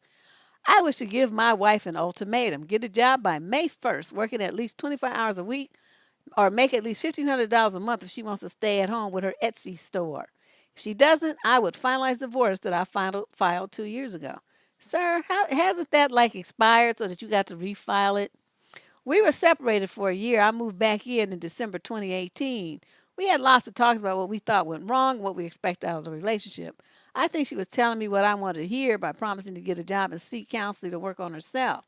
I wish to give my wife an ultimatum. Get a job by May 1st, working at least 25 hours a week, or make at least $1,500 a month if she wants to stay at home with her Etsy store. If she doesn't, I would finalize the divorce that I filed 2 years ago. Sir, hasn't that expired so that you got to refile it? We were separated for a year. I moved back in December 2018. We had lots of talks about what we thought went wrong, what we expect out of the relationship. I think she was telling me what I wanted to hear by promising to get a job and seek counseling to work on herself.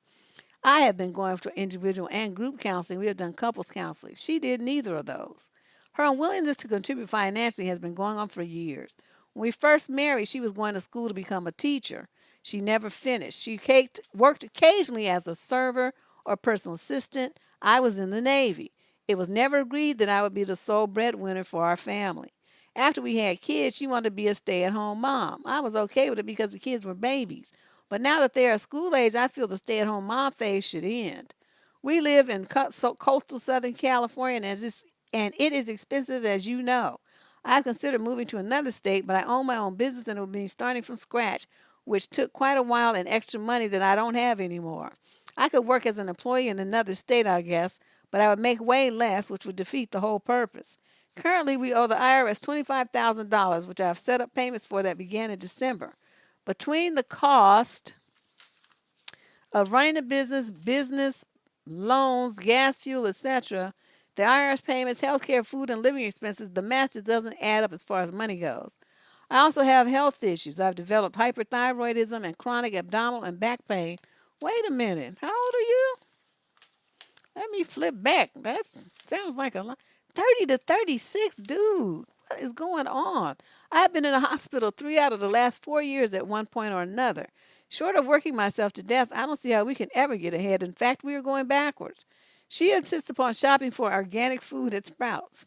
I have been going for individual and group counseling. We have done couples counseling. She did neither of those. Her unwillingness to contribute financially has been going on for years. When we first married, she was going to school to become a teacher. She never finished. She worked occasionally as a server or personal assistant. I was in the Navy. It was never agreed that I would be the sole breadwinner for our family. After we had kids, she wanted to be a stay-at-home mom. I was okay with it because the kids were babies. But now that they are school age, I feel the stay-at-home mom phase should end. We live in coastal Southern California, and it is expensive, as you know. I've considered moving to another state, but I own my own business and it would be starting from scratch, which took quite a while and extra money that I don't have anymore. I could work as an employee in another state, I guess, but I would make way less, which would defeat the whole purpose. Currently, we owe the IRS $25,000, which I have set up payments for that began in December. Between the cost of running a business loans, gas, fuel, etc., the IRS payments, healthcare, food, and living expenses, the math just doesn't add up as far as money goes. I also have health issues. I've developed hyperthyroidism and chronic abdominal and back pain. Wait a minute. How old are you? Let me flip back. That sounds like a lot. 30 to 36, dude. What is going on? I've been in the hospital 3 out of the last 4 years at one point or another. Short of working myself to death, I don't see how we can ever get ahead. In fact, we are going backwards. She insists upon shopping for organic food at Sprouts.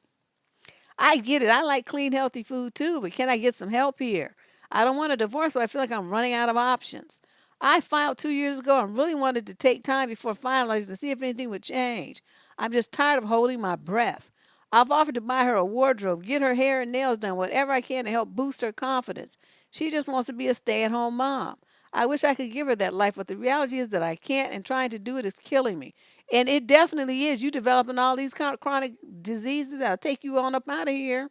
I get it. I like clean, healthy food too, but can I get some help here? I don't want a divorce, but I feel like I'm running out of options. I filed 2 years ago and really wanted to take time before finalizing to see if anything would change. I'm just tired of holding my breath. I've offered to buy her a wardrobe, get her hair and nails done, whatever I can to help boost her confidence. She just wants to be a stay-at-home mom. I wish I could give her that life, but the reality is that I can't, and trying to do it is killing me. And it definitely is. You developing all these kind of chronic diseases that'll take you on up out of here.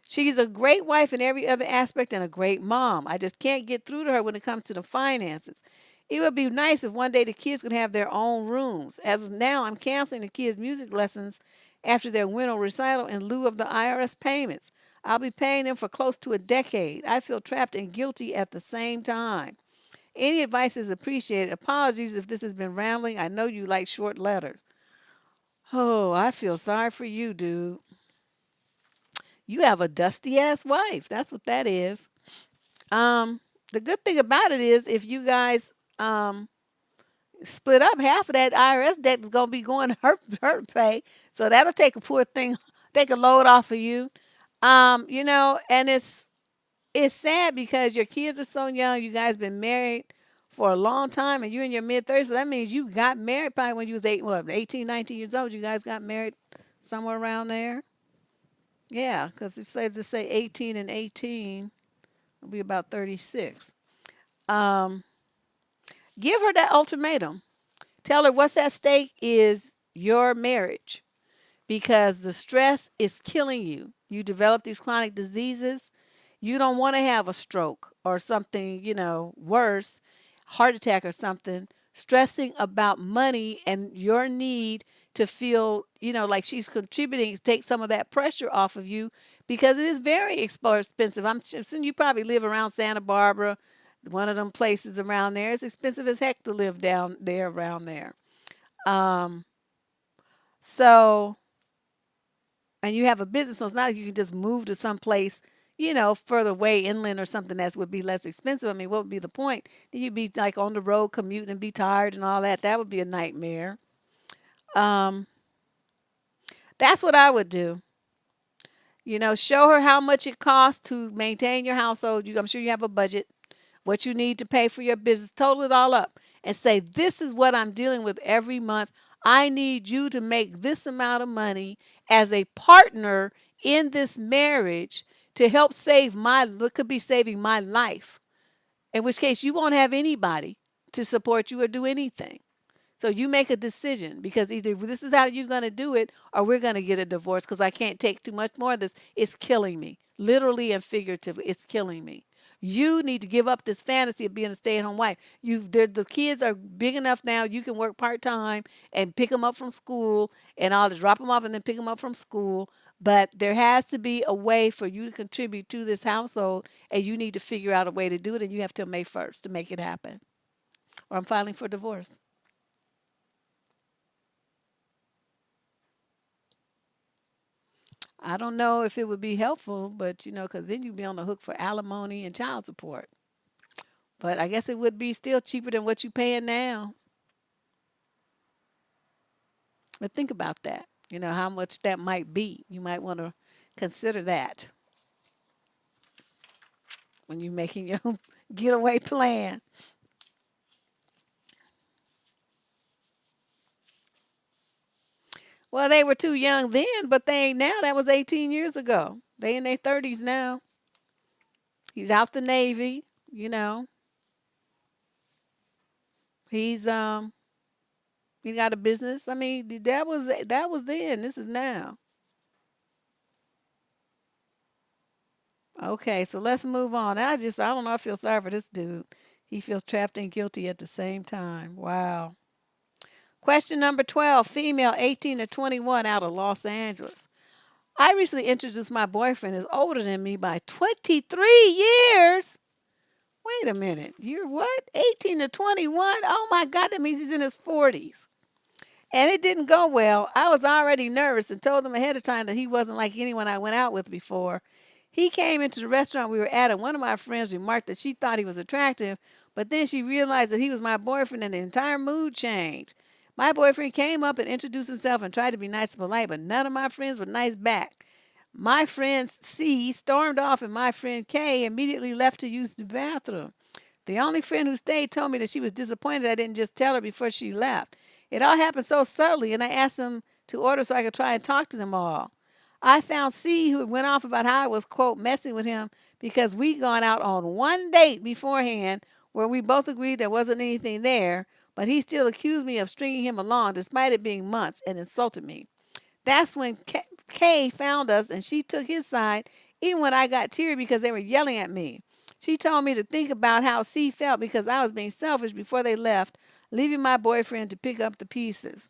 She's a great wife in every other aspect and a great mom. I just can't get through to her when it comes to the finances. It would be nice if one day the kids could have their own rooms. As of now, I'm canceling the kids' music lessons after their winter recital in lieu of the IRS payments. I'll be paying them for close to a decade. I feel trapped and guilty at the same time. Any advice is appreciated. Apologies if this has been rambling. I know you like short letters. Oh, I feel sorry for you, dude. You have a dusty ass wife. That's what that is. Um, the good thing about it is if you guys split up, half of that IRS debt is gonna be going to her pay. So that'll take a poor thing, take a load off of you. And it's sad because your kids are so young. You guys been married for a long time, and you're in your mid 30s. So that means you got married probably when you was 18, 19 years old. You guys got married somewhere around there. Yeah, because it says to say 18 and 18 will be about 36. Um, Give her that ultimatum. Tell her what's at stake is your marriage because the stress is killing you. You develop these chronic diseases. You don't want to have a stroke or something, worse, heart attack or something. Stressing about money and your need to feel, like she's contributing, take some of that pressure off of you because it is very expensive. I'm assuming you probably live around Santa Barbara, one of them places around there. It's expensive as heck to live down there around there. Um, so and you have a business, so it's not like you can just move to some place, further away inland or something that would be less expensive. I mean, what would be the point? You'd be like on the road commuting and be tired and all that. That would be a nightmare. Um, that's what I would do. Show her how much it costs to maintain your household. I'm sure you have a budget, what you need to pay for your business, total it all up and say, this is what I'm dealing with every month. I need you to make this amount of money as a partner in this marriage to help save what could be saving my life. In which case, you won't have anybody to support you or do anything. So you make a decision because either this is how you're going to do it or we're going to get a divorce because I can't take too much more of this. It's killing me, literally and figuratively. It's killing me. You need to give up this fantasy of being a stay-at-home wife. The kids are big enough now. You can work part-time and pick them up from school and all to drop them off and then pick them up from school. But there has to be a way for you to contribute to this household, and you need to figure out a way to do it. And you have till May 1st to make it happen. Or I'm filing for divorce. I don't know if it would be helpful, but because then you'd be on the hook for alimony and child support. But I guess it would be still cheaper than what you're paying now. But think about that. How much that might be. You might want to consider that when you're making your getaway plan. Well, they were too young then, but they ain't now. That was 18 years ago. They in their 30s now. He's out the Navy, you know. He's he got a business. I mean, that was then. This is now. Okay, so let's move on. I don't know. I feel sorry for this dude. He feels trapped and guilty at the same time. Wow. Question number 12, female 18 to 21 out of Los Angeles. I recently introduced my boyfriend is older than me by 23 years. Wait a minute. You're what? 18 to 21? Oh my God, that means he's in his 40s. And it didn't go well. I was already nervous and told him ahead of time that he wasn't like anyone I went out with before. He came into the restaurant we were at, and one of my friends remarked that she thought he was attractive, but then she realized that he was my boyfriend, and the entire mood changed. My boyfriend came up and introduced himself and tried to be nice and polite, but none of my friends were nice back. My friend C stormed off, and my friend K immediately left to use the bathroom. The only friend who stayed told me that she was disappointed I didn't just tell her before she left. It all happened so subtly, and I asked him to order so I could try and talk to them all. I found C, who went off about how I was, quote, messing with him because we'd gone out on one date beforehand where we both agreed there wasn't anything there, but he still accused me of stringing him along despite it being months and insulted me. That's when Kay found us and she took his side, even when I got teary because they were yelling at me. She told me to think about how C felt because I was being selfish before they left, leaving my boyfriend to pick up the pieces.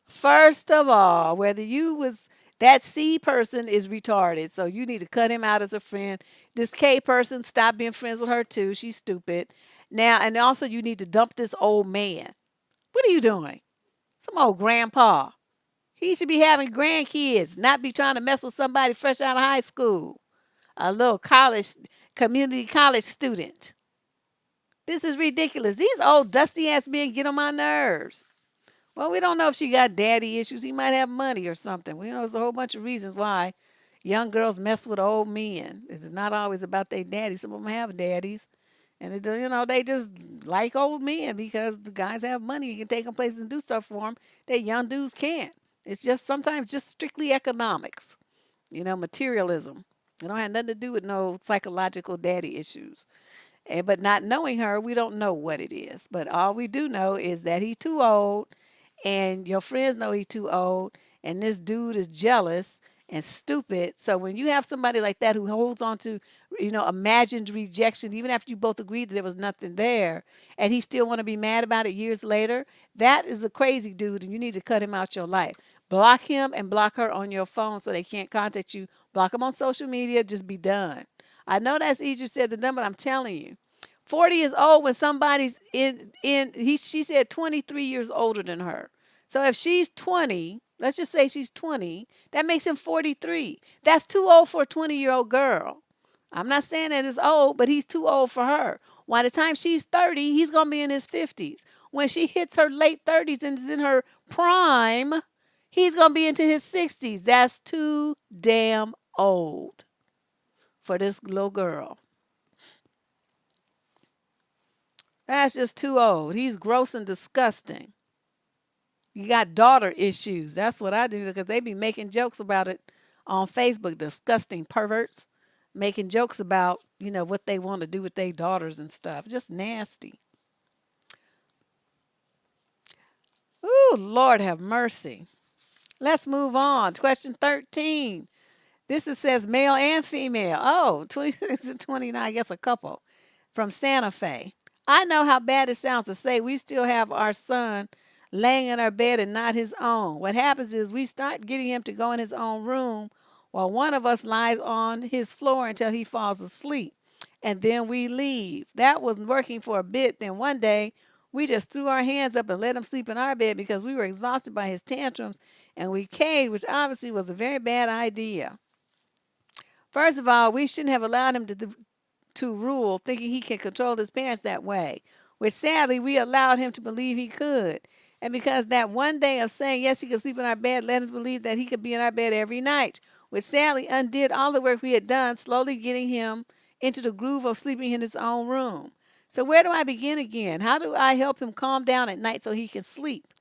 First of all, whether you was that C person is retarded, so you need to cut him out as a friend. This K person, stop being friends with her too. She's stupid. Now, and also you need to dump this old man. What are you doing? Some old grandpa. He should be having grandkids, not be trying to mess with somebody fresh out of high school. A little college, community college student. This is ridiculous. These old dusty ass men get on my nerves. Well, we don't know if she got daddy issues. He might have money or something. We know there's a whole bunch of reasons why young girls mess with old men. It's not always about their daddies. Some of them have daddies, and they just like old men because the guys have money. You can take them places and do stuff for them that young dudes can't. It's just sometimes just strictly economics. Materialism. It don't have nothing to do with no psychological daddy issues. But not knowing her, we don't know what it is. But all we do know is that he's too old, and your friends know he's too old, and this dude is jealous and stupid. So when you have somebody like that who holds on to, imagined rejection, even after you both agreed that there was nothing there, and he still want to be mad about it years later, that is a crazy dude, and you need to cut him out your life. Block him and block her on your phone so they can't contact you. Block them on social media. Just be done. I know that's easier said than done, but I'm telling you, 40 is old when somebody's she said 23 years older than her. So if she's 20, let's just say she's 20, that makes him 43. That's too old for a 20-year-old girl. I'm not saying that it's old, but he's too old for her. By the time she's 30, he's going to be in his 50s. When she hits her late 30s and is in her prime, he's going to be into his 60s. That's too damn old for this little girl. That's just too old. He's gross and disgusting. You got daughter issues. That's what I do because they be making jokes about it on Facebook. Disgusting perverts making jokes about, what they want to do with their daughters and stuff. Just nasty. Ooh, Lord have mercy. Let's move on. Question 13. Says male and female. Oh, 26 to 29, I guess a couple. From Santa Fe. I know how bad it sounds to say we still have our son laying in our bed and not his own. What happens is we start getting him to go in his own room while one of us lies on his floor until he falls asleep. And then we leave. That was working for a bit. Then one day, we just threw our hands up and let him sleep in our bed because we were exhausted by his tantrums and we caved, which obviously was a very bad idea. First of all, we shouldn't have allowed him to rule, thinking he can control his parents that way, which sadly we allowed him to believe he could. And because that one day of saying yes, he could sleep in our bed, led him to believe that he could be in our bed every night, which sadly undid all the work we had done, slowly getting him into the groove of sleeping in his own room. So where do I begin again? How do I help him calm down at night so he can sleep?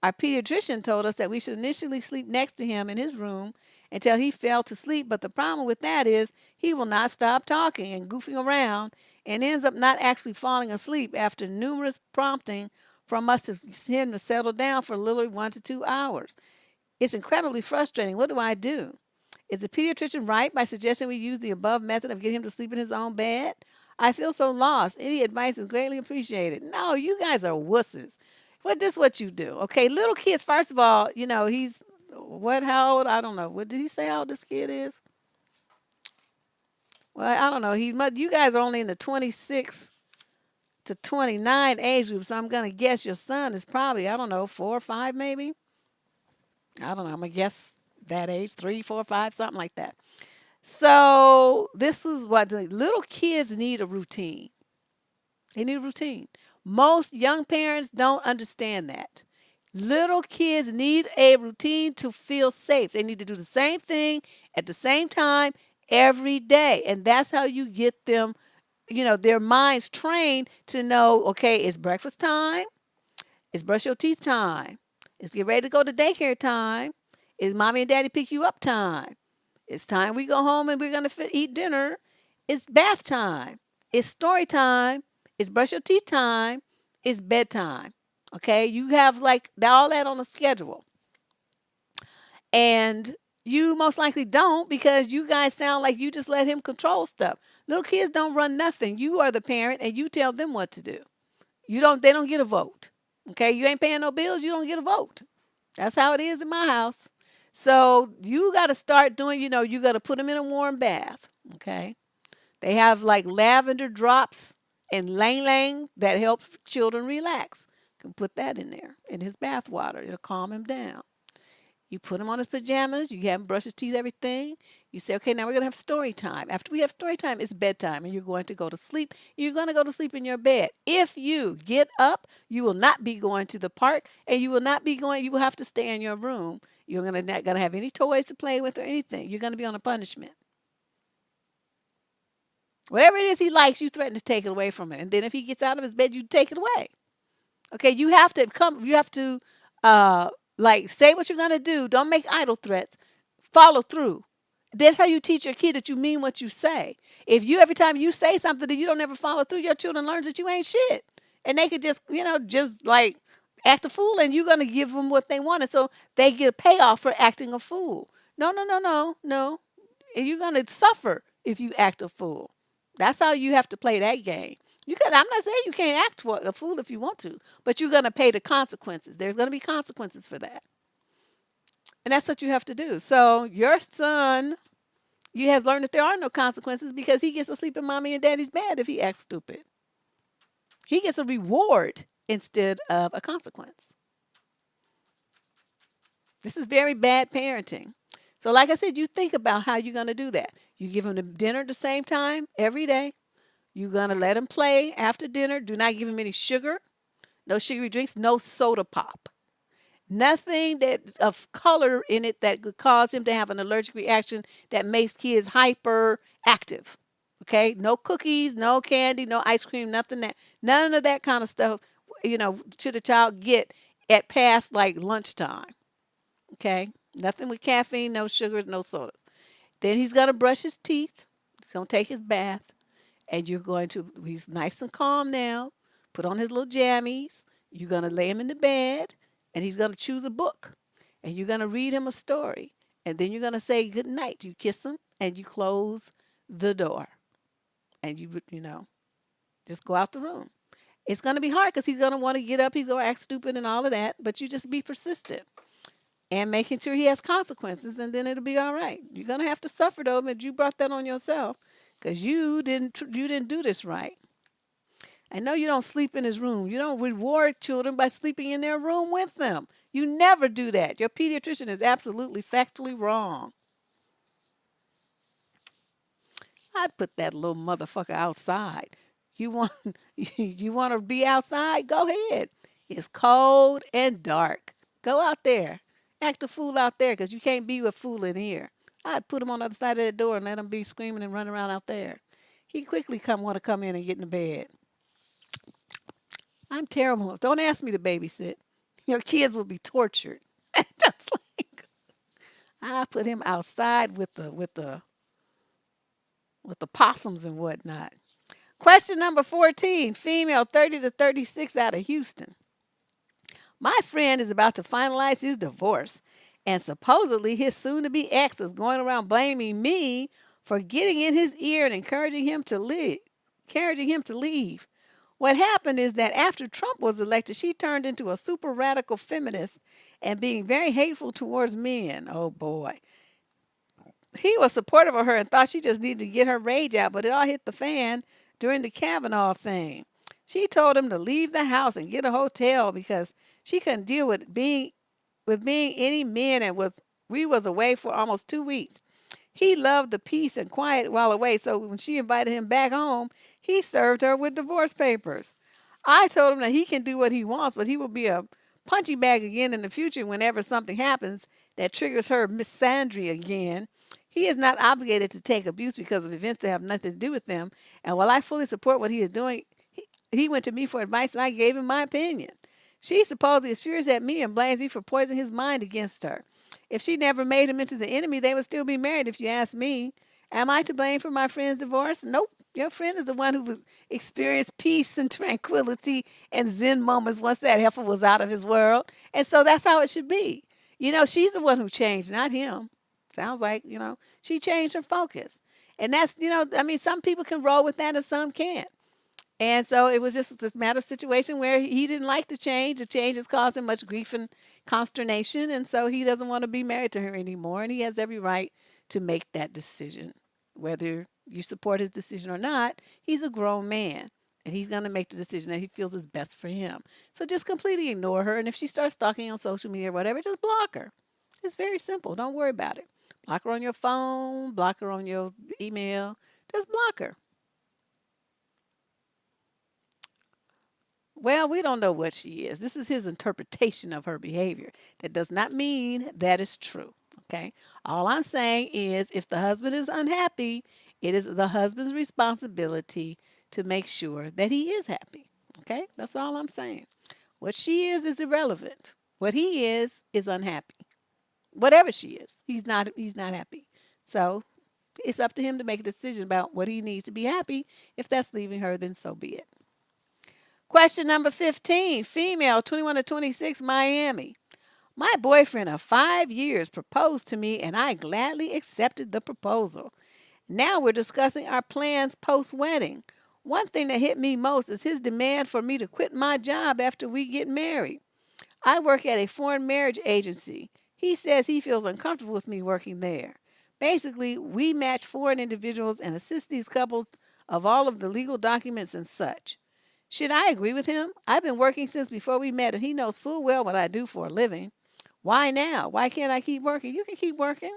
Our pediatrician told us that we should initially sleep next to him in his room until he fell to sleep. But the problem with that is he will not stop talking and goofing around and ends up not actually falling asleep after numerous prompting from us to him to settle down for literally 1 to 2 hours. It's incredibly frustrating. What do I do? Is the pediatrician right by suggesting we use the above method of getting him to sleep in his own bed? I feel so lost. Any advice is greatly appreciated. No, you guys are wusses. This is what you do. Okay, little kids, first of all, he's how old? I don't know. What did he say how old this kid is? Well, I don't know. You guys are only in the 26 to 29 age group, so I'm going to guess your son is probably, I don't know, 4 or 5 maybe. I don't know. I'm going to guess that age, 3, 4, 5, something like that. So this is what the little kids need a routine. They need a routine. Most young parents don't understand that. Little kids need a routine to feel safe. They need to do the same thing at the same time every day. And that's how you get them, their minds trained to know, okay, it's breakfast time. It's brush your teeth time. It's get ready to go to daycare time. It's mommy and daddy pick you up time. It's time we go home and we're going to eat dinner. It's bath time. It's story time. It's brush your teeth time. It's bedtime. Okay, you have like all that on a schedule. And you most likely don't because you guys sound like you just let him control stuff. Little kids don't run nothing. You are the parent and you tell them what to do. They don't get a vote. Okay, you ain't paying no bills, you don't get a vote. That's how it is in my house. So you got to start doing, you got to put them in a warm bath. Okay. They have like lavender drops and lang lang that helps children relax. You can put that in there in his bath water. It'll calm him down. You put him on his pajamas. You have him brush his teeth, everything. You say, okay, now we're going to have story time. After we have story time, it's bedtime and you're going to go to sleep. You're going to go to sleep in your bed. If you get up, you will not be going to the park and you will not be going, you will have to stay in your room. You're not going to have any toys to play with or anything. You're going to be on a punishment. Whatever it is he likes, you threaten to take it away from him. And then if he gets out of his bed, you take it away. Okay, you have to uh like say what you're gonna do. Don't make idle threats. Follow through. That's how you teach your kid that you mean what you say. If you every time you say something that you don't ever follow through, your children learns that you ain't shit. And they could just like act a fool and you're gonna give them what they want. And so they get a payoff for acting a fool. No, no, no, no, no. And you're gonna suffer if you act a fool. That's how you have to play that game. I'm not saying you can't act for a fool if you want to, but you're gonna pay the consequences. There's gonna be consequences for that. And that's what you have to do. So your son, you has learned that there are no consequences because he gets to sleep in mommy and daddy's bed if he acts stupid. He gets a reward instead of a consequence. This is very bad parenting. So like I said, you think about how you're gonna do that. You give him the dinner at the same time every day. You're going to let him play after dinner. Do not give him any sugar, no sugary drinks, no soda pop. Nothing that's of color in it that could cause him to have an allergic reaction that makes kids hyperactive. Okay? No cookies, no candy, no ice cream, none of that kind of stuff, should a child get at past like lunchtime. Okay? Nothing with caffeine, no sugars, no sodas. Then he's going to brush his teeth. He's going to take his bath. And he's nice and calm now. Put on his little jammies. You're going to lay him in the bed and he's going to choose a book. And you're going to read him a story. And then you're going to say good night. You kiss him and you close the door. And just go out the room. It's going to be hard because he's going to want to get up. He's going to act stupid and all of that. But you just be persistent and making sure he has consequences and then it'll be all right. You're going to have to suffer though, but you brought that on yourself. Because you didn't do this right. I know you don't sleep in his room. You don't reward children by sleeping in their room with them. You never do that. Your pediatrician is absolutely factually wrong. I'd put that little motherfucker outside. You want you want to be outside? Go ahead. It's cold and dark. Go out there. Act a fool out there because you can't be a fool in here. I'd put him on the other side of that door and let him be screaming and running around out there. He quickly want to come in and get in the bed. I'm terrible. Don't ask me to babysit. Your kids will be tortured. Just like I put him outside with the possums and whatnot. Question number 14, female 30 to 36 out of Houston. My friend is about to finalize his divorce, and supposedly his soon-to-be ex is going around blaming me for getting in his ear and encouraging him to leave. What happened is that after Trump was elected, she turned into a super radical feminist and being very hateful towards men. Oh boy. He was supportive of her and thought she just needed to get her rage out, but it all hit the fan during the Kavanaugh thing. She told him to leave the house and get a hotel because she couldn't deal with being any men and was away for almost 2 weeks. He loved the peace and quiet while away, so when she invited him back home, he served her with divorce papers. I told him that he can do what he wants, but he will be a punching bag again in the future whenever something happens that triggers her misandry again. He is not obligated to take abuse because of events that have nothing to do with them. And while I fully support what he is doing, he went to me for advice and I gave him my opinion. She supposedly is furious at me and blames me for poisoning his mind against her. If she never made him into the enemy, they would still be married if you ask me. Am I to blame for my friend's divorce? Nope. Your friend is the one who experienced peace and tranquility and zen moments once that heifer was out of his world. And so that's how it should be. She's the one who changed, not him. Sounds like, she changed her focus. And that's, some people can roll with that and some can't. And so it was just this matter of situation where he didn't like the change. The change has caused him much grief and consternation. And so he doesn't want to be married to her anymore. And he has every right to make that decision. Whether you support his decision or not, he's a grown man. And he's going to make the decision that he feels is best for him. So just completely ignore her. And if she starts stalking on social media or whatever, just block her. It's very simple. Don't worry about it. Block her on your phone, block her on your email. Just block her. Well, we don't know what she is. This is his interpretation of her behavior. That does not mean that is true. Okay. All I'm saying is if the husband is unhappy, it is the husband's responsibility to make sure that he is happy. Okay. That's all I'm saying. What she is irrelevant. What he is unhappy. Whatever she is, he's not happy. So it's up to him to make a decision about what he needs to be happy. If that's leaving her, then so be it. Question number 15, female, 21 to 26, Miami. My boyfriend of 5 years proposed to me and I gladly accepted the proposal. Now we're discussing our plans post wedding. One thing that hit me most is his demand for me to quit my job after we get married. I work at a foreign marriage agency. He says he feels uncomfortable with me working there. Basically, we match foreign individuals and assist these couples of all of the legal documents and such. Should I agree with him? I've been working since before we met and he knows full well what I do for a living. Why now? Why can't I keep working? You can keep working.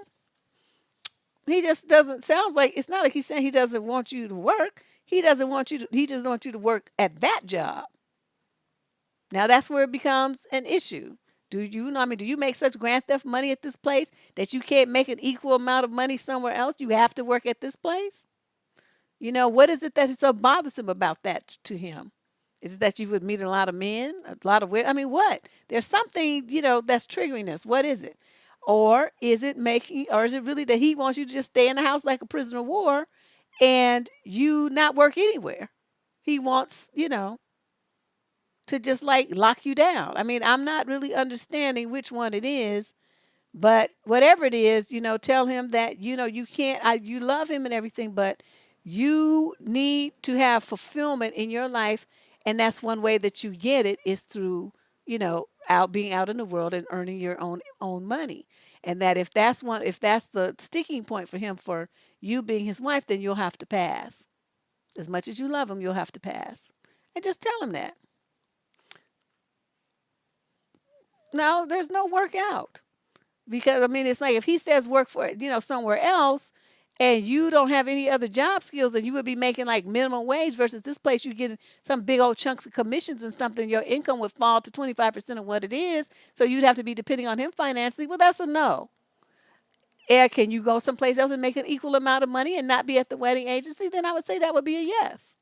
He just doesn't sound like it's not like he's saying he doesn't want you to work. He doesn't want you to he just wants you to work at that job. Now that's where it becomes an issue. Do you know? I mean, do you make such grand theft money at this place that you can't make an equal amount of money somewhere else? You have to work at this place? What is it that is so bothersome about that to him? Is it that you would meet a lot of men, a lot of women? I mean, what? There's something, that's triggering this. What is it? Or is it really that he wants you to just stay in the house like a prisoner of war and you not work anywhere? He wants, to just like lock you down. I mean, I'm not really understanding which one it is, but whatever it is, tell him that, you can't, you love him and everything, but you need to have fulfillment in your life. And that's one way that you get it is through, being out in the world and earning your own money. And that if that's the sticking point for him for you being his wife, then you'll have to pass. As much as you love him, you'll have to pass. And just tell him that. No, there's no work out. Because I mean, it's like if he says work for somewhere else, and you don't have any other job skills, and you would be making like minimum wage versus this place, you get some big old chunks of commissions and something. Your income would fall to 25% of what it is, so you'd have to be depending on him financially. Well, that's a no. And can you go someplace else and make an equal amount of money and not be at the wedding agency? Then I would say that would be a yes.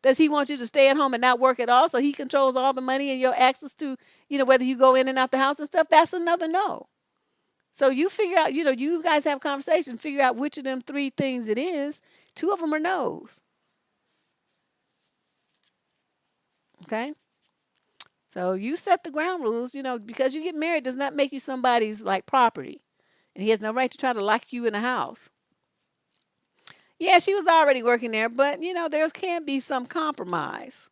Does he want you to stay at home and not work at all, so he controls all the money and your access to, whether you go in and out the house and stuff? That's another no. So you figure out, you guys have conversations, figure out which of them three things it is. Two of them are no's. Okay? So you set the ground rules, because you get married does not make you somebody's like property. And he has no right to try to lock you in a house. Yeah, she was already working there, but, there can be some compromise,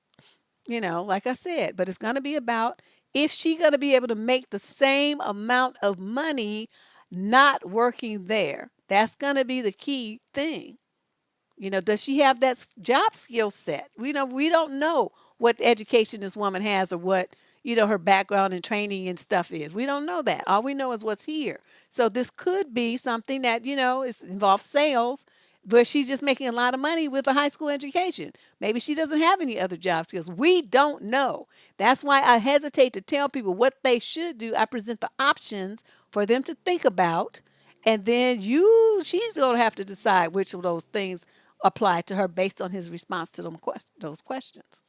like I said. But it's going to be about if she's going to be able to make the same amount of money not working there. That's going to be the key thing. Does she have that job skill set? We don't know what education this woman has or what, her background and training and stuff is. We don't know that. All we know is what's here. So this could be something that, involves sales, where she's just making a lot of money with a high school education. Maybe she doesn't have any other job skills. We don't know. That's why I hesitate to tell people what they should do. I present the options for them to think about, and then she's going to have to decide which of those things apply to her based on his response to those questions.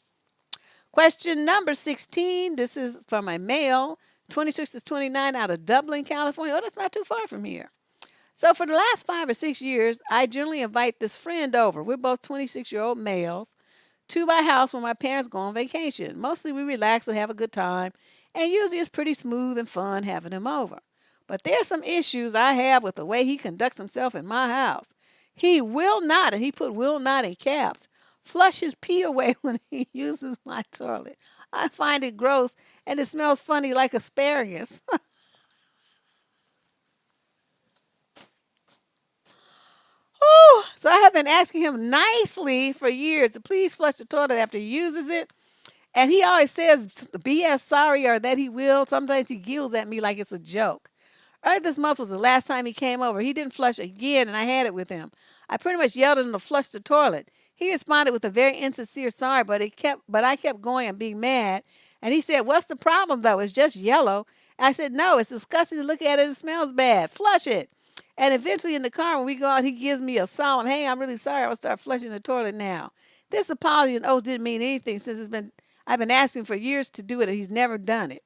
Question number 16. This is from a male, 26 to 29, out of Dublin, California. Oh, that's not too far from here. So for the last 5 or 6 years, I generally invite this friend over. We're both 26-year-old males to my house when my parents go on vacation. Mostly we relax and have a good time, and usually it's pretty smooth and fun having him over. But there's some issues I have with the way he conducts himself in my house. He will not, and he put will not in caps, flush his pee away when he uses my toilet. I find it gross and it smells funny like asparagus. Whew. So I have been asking him nicely for years to please flush the toilet after he uses it. And he always says BS sorry or that he will. Sometimes he giggles at me like it's a joke. Earlier this month was the last time he came over. He didn't flush again, and I had it with him. I pretty much yelled at him to flush the toilet. He responded with a very insincere sorry, but I kept going and being mad. And he said, "What's the problem though? It's just yellow." I said, "No, it's disgusting to look at it. It smells bad. Flush it." And eventually in the car when we go out, he gives me a solemn, "Hey, I'm really sorry. I will start flushing the toilet now." This apology and oath didn't mean anything since I've been asking for years to do it, and he's never done it.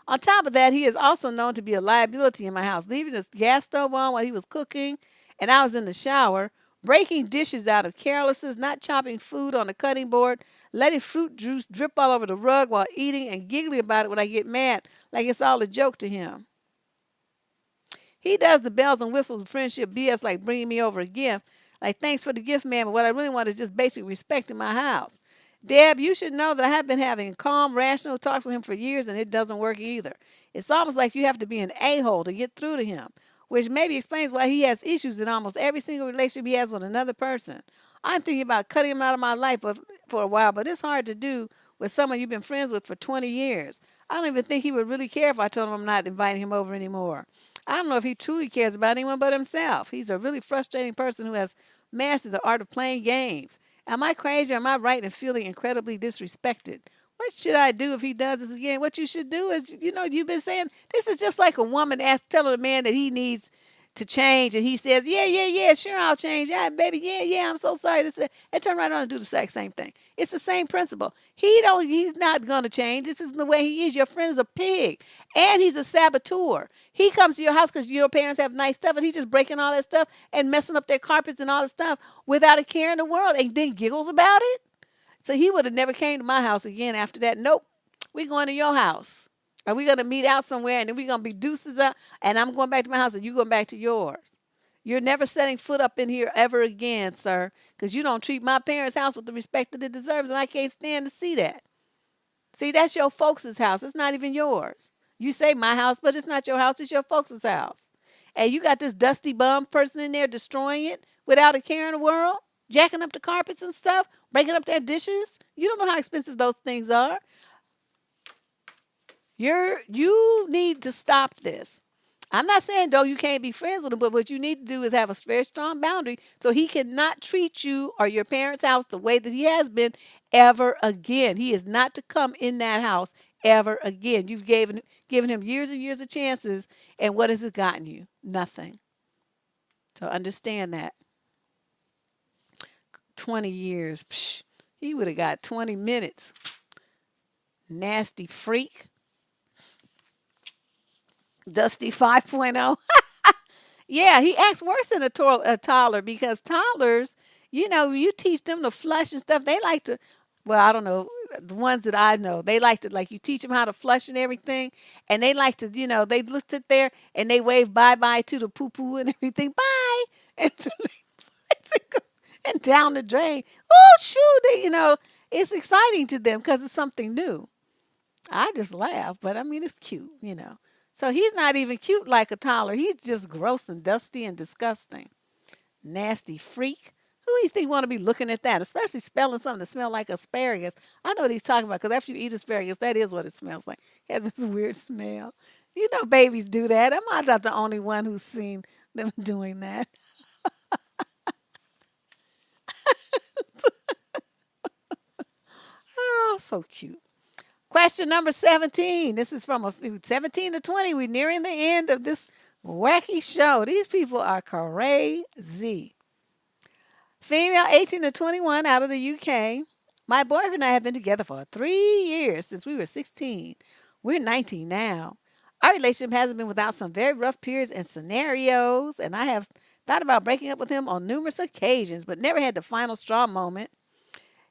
On top of that, he is also known to be a liability in my house, leaving the gas stove on while he was cooking and I was in the shower, breaking dishes out of carelessness, not chopping food on the cutting board, letting fruit juice drip all over the rug while eating, and giggling about it when I get mad, like it's all a joke to him. He does the bells and whistles of friendship BS like bringing me over a gift, like thanks for the gift, man, but what I really want is just basic respect in my house. Deb, you should know that I have been having calm, rational talks with him for years and it doesn't work either. It's almost like you have to be an a-hole to get through to him, which maybe explains why he has issues in almost every single relationship he has with another person. I'm thinking about cutting him out of my life for a while, but it's hard to do with someone you've been friends with for 20 years. I don't even think he would really care if I told him I'm not inviting him over anymore. I don't know if he truly cares about anyone but himself. He's a really frustrating person who has mastered the art of playing games. Am I crazy or am I right in feeling incredibly disrespected? What should I do if he does this again? What you should do is, you've been saying this is just like a woman telling a man that he needs to change, and he says, "Yeah, yeah, yeah, sure, I'll change. Yeah, baby, yeah, yeah, I'm so sorry." And turn right on and do the exact same thing. It's the same principle. He's not gonna change. This isn't the way he is. Your friend is a pig, and he's a saboteur. He comes to your house because your parents have nice stuff, and he's just breaking all that stuff and messing up their carpets and all that stuff without a care in the world, and then giggles about it. So he would have never came to my house again after that. Nope, we going to your house. Are we going to meet out somewhere and then we're going to be deuces up and I'm going back to my house and you going back to yours? You're never setting foot up in here ever again, sir, because you don't treat my parents' house with the respect that it deserves, and I can't stand to see that. See, that's your folks' house. It's not even yours. You say my house, but it's not your house. It's your folks' house. And you got this dusty bum person in there destroying it without a care in the world, jacking up the carpets and stuff, breaking up their dishes. You don't know how expensive those things are. You need to stop this. I'm not saying though you can't be friends with him, but what you need to do is have a very strong boundary so he cannot treat you or your parents' house the way that he has been ever again. He is not to come in that house ever again. You've given him years and years of chances, and what has it gotten you? Nothing. So understand that. 20 years. Psh, he would have got 20 minutes. Nasty freak. Dusty 5.0. Yeah, he acts worse than a toddler because toddlers, you teach them to flush and stuff. They like to, well, I don't know, the ones that I know, they like to, like, you teach them how to flush and everything. And they like to, they look sit there and they wave bye bye to the poo poo and everything. Bye. And, and down the drain. Oh, shoot. It's exciting to them because it's something new. I just laugh, but I mean, it's cute. So he's not even cute like a toddler. He's just gross and dusty and disgusting. Nasty freak. Who do you think want to be looking at that? Especially smelling something that smells like asparagus. I know what he's talking about because after you eat asparagus, that is what it smells like. It has this weird smell. Babies do that. I'm not the only one who's seen them doing that. Oh, so cute. Question number 17. This is from 17 to 20. We're nearing the end of this wacky show. These people are crazy. Female, 18 to 21, out of the UK. My boyfriend and I have been together for 3 years since we were 16. We're 19 now. Our relationship hasn't been without some very rough periods and scenarios, and I have thought about breaking up with him on numerous occasions, but never had the final straw moment.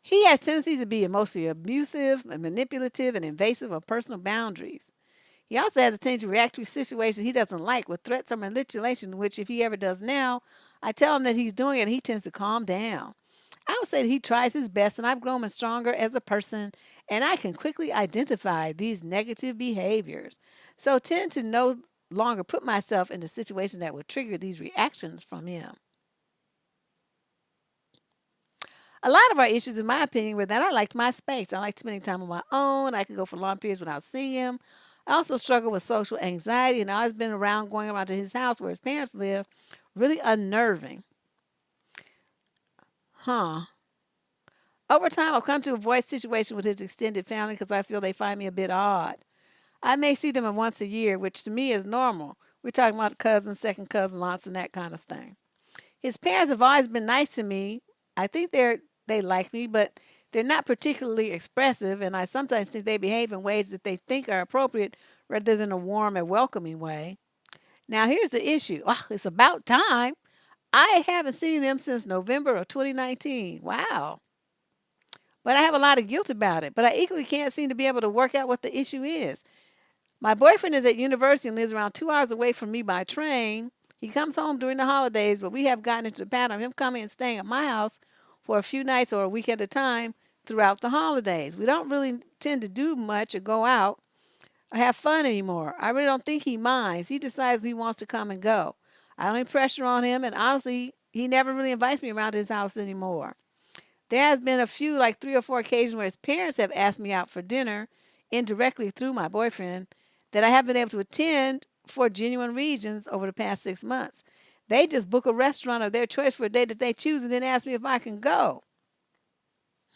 He has tendencies to be emotionally abusive and manipulative and invasive of personal boundaries. He also has a tendency to react to situations he doesn't like with threats or manipulation, which if he ever does now, I tell him that he's doing it and he tends to calm down. I would say that he tries his best, and I've grown stronger as a person, and I can quickly identify these negative behaviors. So tend to no longer put myself in the situation that would trigger these reactions from him. A lot of our issues, in my opinion, were that I liked my space. I liked spending time on my own. I could go for long periods without seeing him. I also struggle with social anxiety, and I've always been around going around to his house where his parents live. Really unnerving. Huh. Over time, I've come to avoid situations with his extended family because I feel they find me a bit odd. I may see them once a year, which to me is normal. We're talking about cousins, second cousins, aunts, and that kind of thing. His parents have always been nice to me. I think they like me, but they're not particularly expressive, and I sometimes think they behave in ways that they think are appropriate rather than a warm and welcoming way. Now, here's the issue. Oh, it's about time. I haven't seen them since November of 2019. Wow. But I have a lot of guilt about it. But I equally can't seem to be able to work out what the issue is. My boyfriend is at university and lives around 2 hours away from me by train. He comes home during the holidays, but we have gotten into the pattern of him coming and staying at my house for a few nights or a week at a time throughout the holidays. We don't really tend to do much or go out or have fun anymore. I really don't think he minds. He decides he wants to come and go. I don't have pressure on him, and honestly, he never really invites me around his house anymore. There has been a few, like 3 or 4 occasions where his parents have asked me out for dinner indirectly through my boyfriend that I have been able to attend for genuine reasons over the past 6 months. They just book a restaurant of their choice for a day that they choose and then ask me if I can go.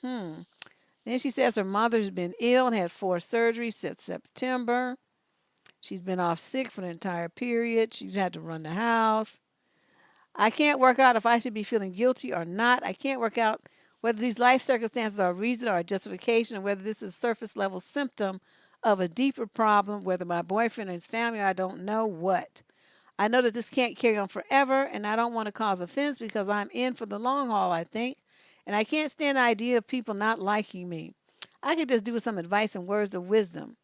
Hmm. Then she says her mother's been ill and had 4 surgeries since September. She's been off sick for the entire period. She's had to run the house. I can't work out if I should be feeling guilty or not. I can't work out whether these life circumstances are a reason or a justification, or whether this is a surface level symptom of a deeper problem, whether my boyfriend or his family, I don't know what. I know that this can't carry on forever, and I don't want to cause offense because I'm in for the long haul, I think, and I can't stand the idea of people not liking me. I could just do with some advice and words of wisdom.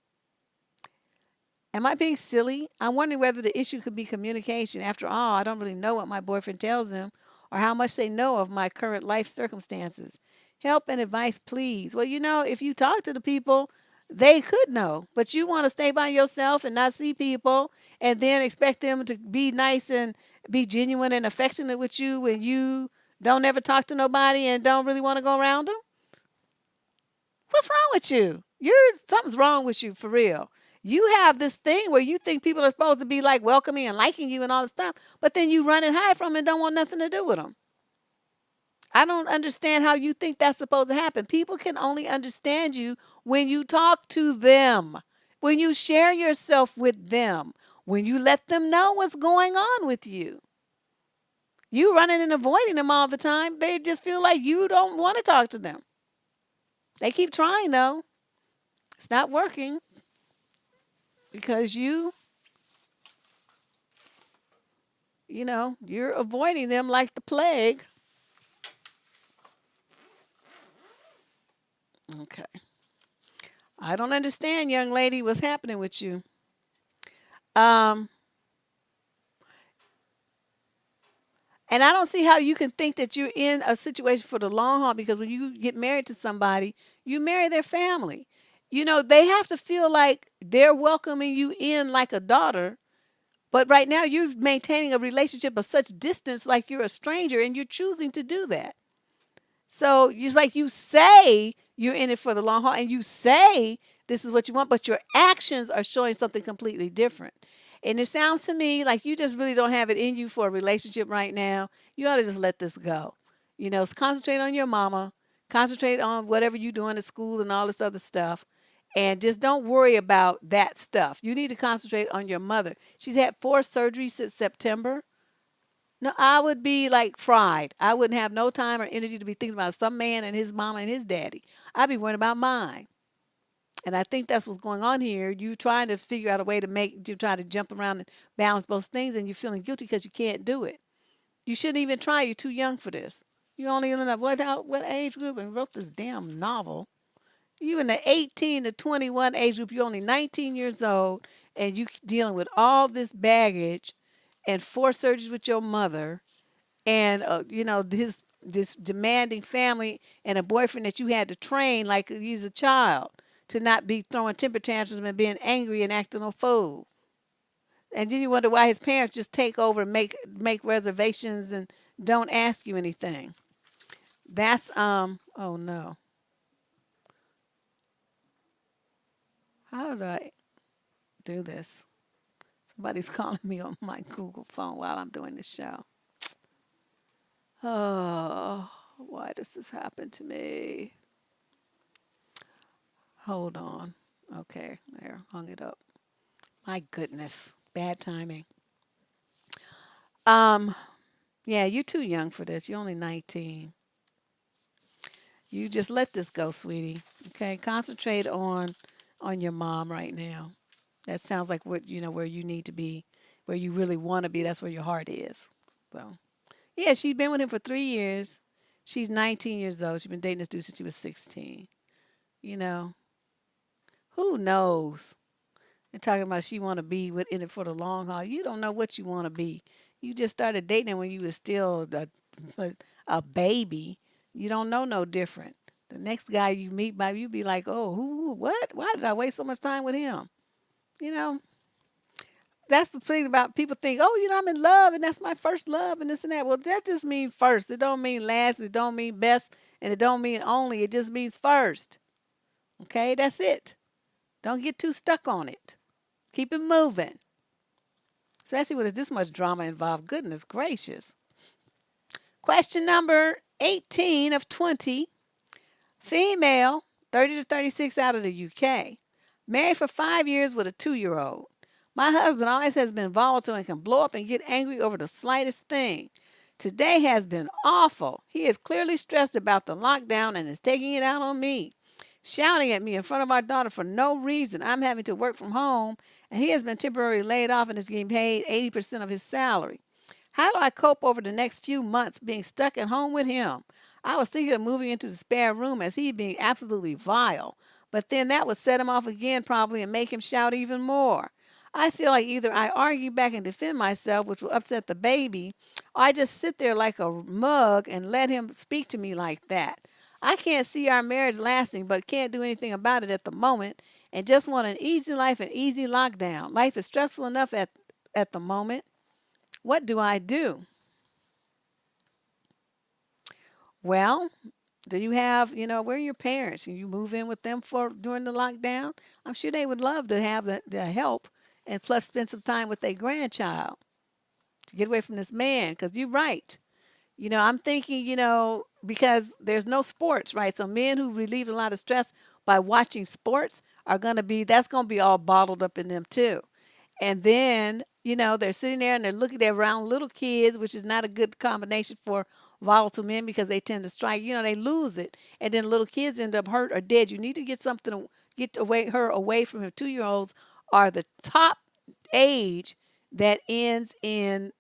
Am I being silly? I'm wondering whether the issue could be communication. After all, I don't really know what my boyfriend tells him or how much they know of my current life circumstances. Help and advice, please. Well, if you talk to the people, they could know, but you want to stay by yourself and not see people and then expect them to be nice and be genuine and affectionate with you when you don't ever talk to nobody and don't really want to go around them? What's wrong with you? Something's wrong with you for real. You have this thing where you think people are supposed to be like welcoming and liking you and all this stuff, but then you run and hide from them and don't want nothing to do with them. I don't understand how you think that's supposed to happen. People can only understand you when you talk to them, when you share yourself with them, when you let them know what's going on with you. You running and avoiding them all the time, they just feel like you don't want to talk to them. They keep trying though. It's not working because you're avoiding them like the plague. Okay. I don't understand, young lady, what's happening with you. Um, and I don't see how you can think that you're in a situation for the long haul because when you get married to somebody, you marry their family. They have to feel like they're welcoming you in like a daughter. But right now, you're maintaining a relationship of such distance like you're a stranger and you're choosing to do that. So it's like you say you're in it for the long haul and you say this is what you want, but your actions are showing something completely different. And it sounds to me like you just really don't have it in you for a relationship right now. You ought to just let this go. Concentrate on your mama, concentrate on whatever you're doing at school and all this other stuff. And just don't worry about that stuff. You need to concentrate on your mother. She's had 4 surgeries since September. No, I would be like fried. I wouldn't have no time or energy to be thinking about some man and his mama and his daddy. I'd be worrying about mine. And I think that's what's going on here. You trying to figure out a way you try to jump around and balance both things, and you're feeling guilty because you can't do it. You shouldn't even try. You're too young for this. You only in a what age group and wrote this damn novel? You in the 18 to 21 age group. You're only 19 years old, and you dealing with all this baggage and 4 surgeries with your mother and his this demanding family and a boyfriend that you had to train like he's a child to not be throwing temper tantrums and being angry and acting a fool. And then you wonder why his parents just take over and make reservations and don't ask you anything. That's oh no. How do I do this? Somebody's calling me on my Google phone while I'm doing the show. Oh, why does this happen to me? Hold on. Okay, there, hung it up. My goodness, bad timing. Um, yeah, you're too young for this. You're only 19. You just let this go, sweetie. Okay, concentrate on your mom right now. That sounds like what where you need to be, where you really want to be. That's where your heart is. So, yeah, she's been with him for 3 years. She's 19 years old. She's been dating this dude since she was 16. You know, who knows? And talking about she want to be in it for the long haul. You don't know what you want to be. You just started dating when you was still a baby. You don't know no different. The next guy you meet, by you be like, oh, who, what? Why did I waste so much time with him? You know, that's the thing about people think, oh, I'm in love and that's my first love and this and that. Well, that just means first. It don't mean last. It don't mean best. And it don't mean only. It just means first. Okay, that's it. Don't get too stuck on it. Keep it moving. Especially when there's this much drama involved. Goodness gracious. Question number 18 of 20. Female, 30 to 36 out of the UK. Married for 5 years with a 2-year-old. My husband always has been volatile and can blow up and get angry over the slightest thing. Today has been awful. He is clearly stressed about the lockdown and is taking it out on me, shouting at me in front of our daughter for no reason. I'm having to work from home, and he has been temporarily laid off and is getting paid 80% of his salary. How do I cope over the next few months being stuck at home with him? I was thinking of moving into the spare room as he being absolutely vile, but then that would set him off again probably and make him shout even more. I feel like either I argue back and defend myself, which will upset the baby, or I just sit there like a mug and let him speak to me like that. I can't see our marriage lasting, but can't do anything about it at the moment and just want an easy life and easy lockdown. Life is stressful enough at the moment. What do I do? Well, do you have, where are your parents? Can you move in with them for during the lockdown? I'm sure they would love to have the help and plus spend some time with their grandchild to get away from this man because you're right. I'm thinking, because there's no sports, right? So men who relieve a lot of stress by watching sports that's going to be all bottled up in them too. And then, they're sitting there and they're around little kids, which is not a good combination for volatile men because they tend to strike, they lose it. And then little kids end up hurt or dead. You need to get something to get her away from him. 2 year olds are the top age that ends in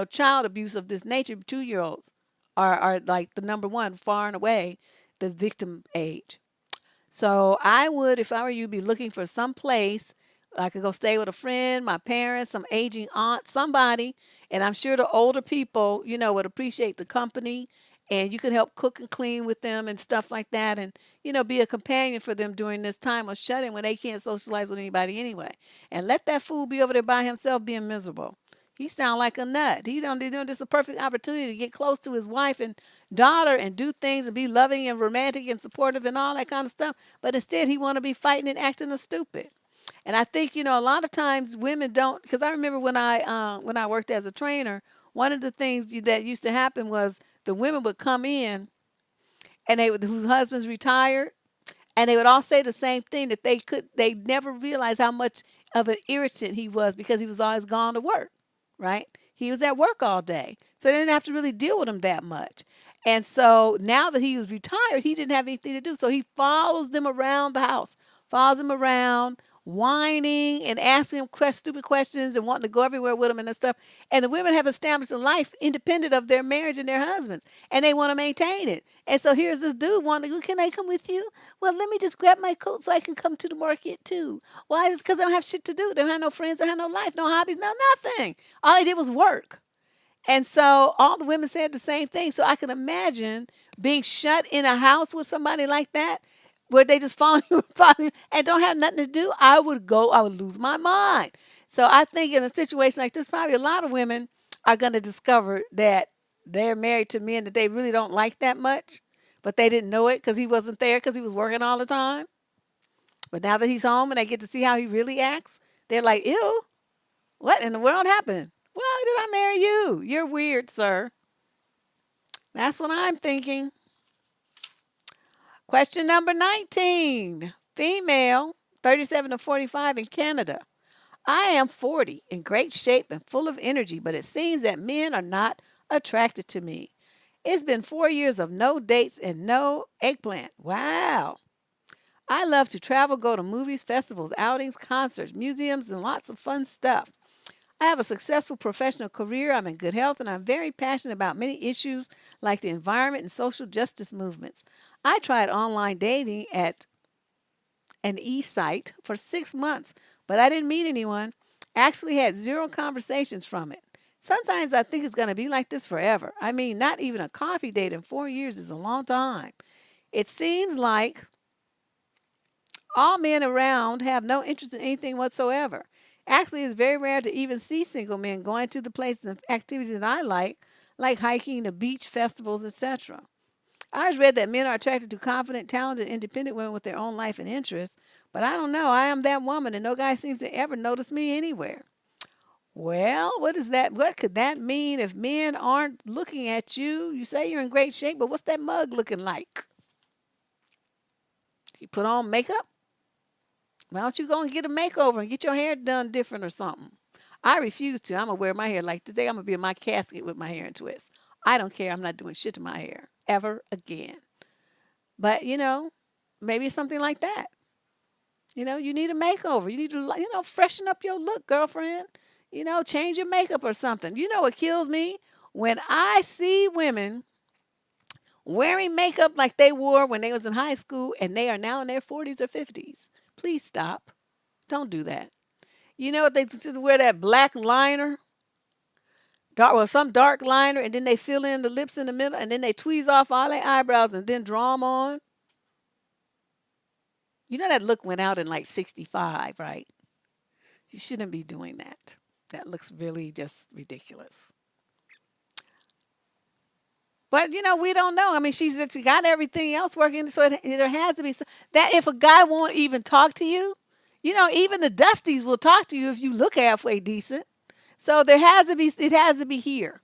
child abuse of this nature. 2 year olds are like the number one, far and away, the victim age. So I would, if I were you, be looking for some place. I could go stay with a friend, my parents, some aging aunt, somebody. And I'm sure the older people, would appreciate the company. And you could help cook and clean with them and stuff like that. And, be a companion for them during this time of shut-in when they can't socialize with anybody anyway. And let that fool be over there by himself being miserable. He sound like a nut. He's doing this a perfect opportunity to get close to his wife and daughter and do things and be loving and romantic and supportive and all that kind of stuff. But instead, he want to be fighting and acting a stupid. And I think a lot of times women don't. Because I remember when I worked as a trainer, one of the things that used to happen was the women would come in and whose husbands retired, and they would all say the same thing that they never realized how much of an irritant he was because he was always gone to work, right? He was at work all day. So they didn't have to really deal with him that much. And so now that he was retired, he didn't have anything to do. So he follows them around the house, follows them around, whining and asking him stupid questions and wanting to go everywhere with him and that stuff. And the women have established a life independent of their marriage and their husbands, and they want to maintain it. And so here's this dude wanting to go, can I come with you? Well, let me just grab my coat so I can come to the market too. Why? It's because I don't have shit to do. They don't have no friends. They don't have no life, no hobbies, no nothing. All they did was work. And so all the women said the same thing. So I can imagine being shut in a house with somebody like that, where they just follow you, follow you and don't have nothing to do. I would lose my mind. So I think in a situation like this, probably a lot of women are going to discover that they're married to men that they really don't like that much, but they didn't know it because he wasn't there because he was working all the time. But now that he's home and they get to see how he really acts, they're like, ew, what in the world happened? Why did I marry you? You're weird, sir. That's what I'm thinking. Question number 19. Female, 37 to 45 in Canada. I am 40, in great shape and full of energy, but it seems that men are not attracted to me. It's been 4 years of no dates and no eggplant. Wow. I love to travel, go to movies, festivals, outings, concerts, museums, and lots of fun stuff. I have a successful professional career. I'm in good health, and I'm very passionate about many issues like the environment and social justice movements. I tried online dating at an e-site for 6 months, but I didn't meet anyone. Actually had zero conversations from it. Sometimes I think it's going to be like this forever. I mean, not even a coffee date in 4 years is a long time. It seems like all men around have no interest in anything whatsoever. Actually, it's very rare to even see single men going to the places and activities that I like hiking, the beach, festivals, etc. I always read that men are attracted to confident, talented, independent women with their own life and interests, but I don't know. I am that woman, and no guy seems to ever notice me anywhere. Well, what is that? What could that mean if men aren't looking at you? You say you're in great shape, but what's that mug looking like? You put on makeup? Why don't you go and get a makeover and get your hair done different or something? I refuse to. I'm gonna wear my hair like today. I'm gonna be in my casket with my hair in twists. I don't care. I'm not doing shit to my hair ever again. But maybe it's something like that. You need a makeover. You need to freshen up your look, girlfriend. Change your makeup or something. You know what kills me? When I see women wearing makeup like they wore when they was in high school and they are now in their 40s or 50s. Please stop. Don't do that. You know what they wear that black liner, some dark liner, and then they fill in the lips in the middle, and then they tweeze off all their eyebrows and then draw them on. You know that look went out in like 65, right? You shouldn't be doing that. That looks really just ridiculous. But we don't know. I mean, she got everything else working, so there has to be that if a guy won't even talk to you, even the dusties will talk to you if you look halfway decent. So it has to be here.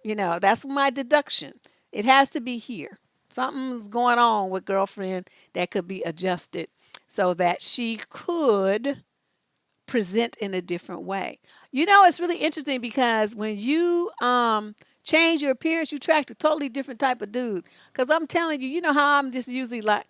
That's my deduction. It has to be here. Something's going on with girlfriend that could be adjusted so that she could present in a different way. It's really interesting because when you change your appearance, you attract a totally different type of dude. Because I'm telling you, you know how I'm just usually like,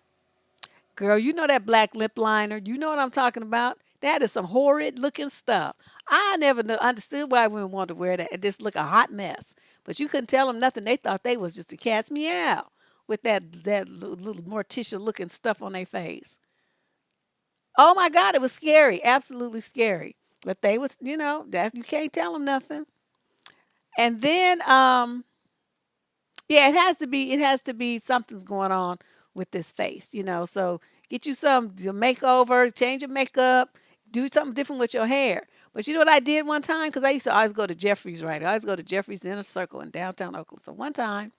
girl, you know that black lip liner. You know what I'm talking about? That is some horrid looking stuff. I never understood why women want to wear that. It just look a hot mess. But you couldn't tell them nothing. They thought they was just a cat's meow with that little Morticia looking stuff on their face. Oh my God, it was scary, absolutely scary. But they was, that you can't tell them nothing. And then, yeah, it has to be something's going on with this face. So get you your makeover, change your makeup, do something different with your hair. But you know what I did one time? Because I used to always go to Jeffrey's, right? I always go to Jeffrey's Inner Circle in downtown Oakland. So one time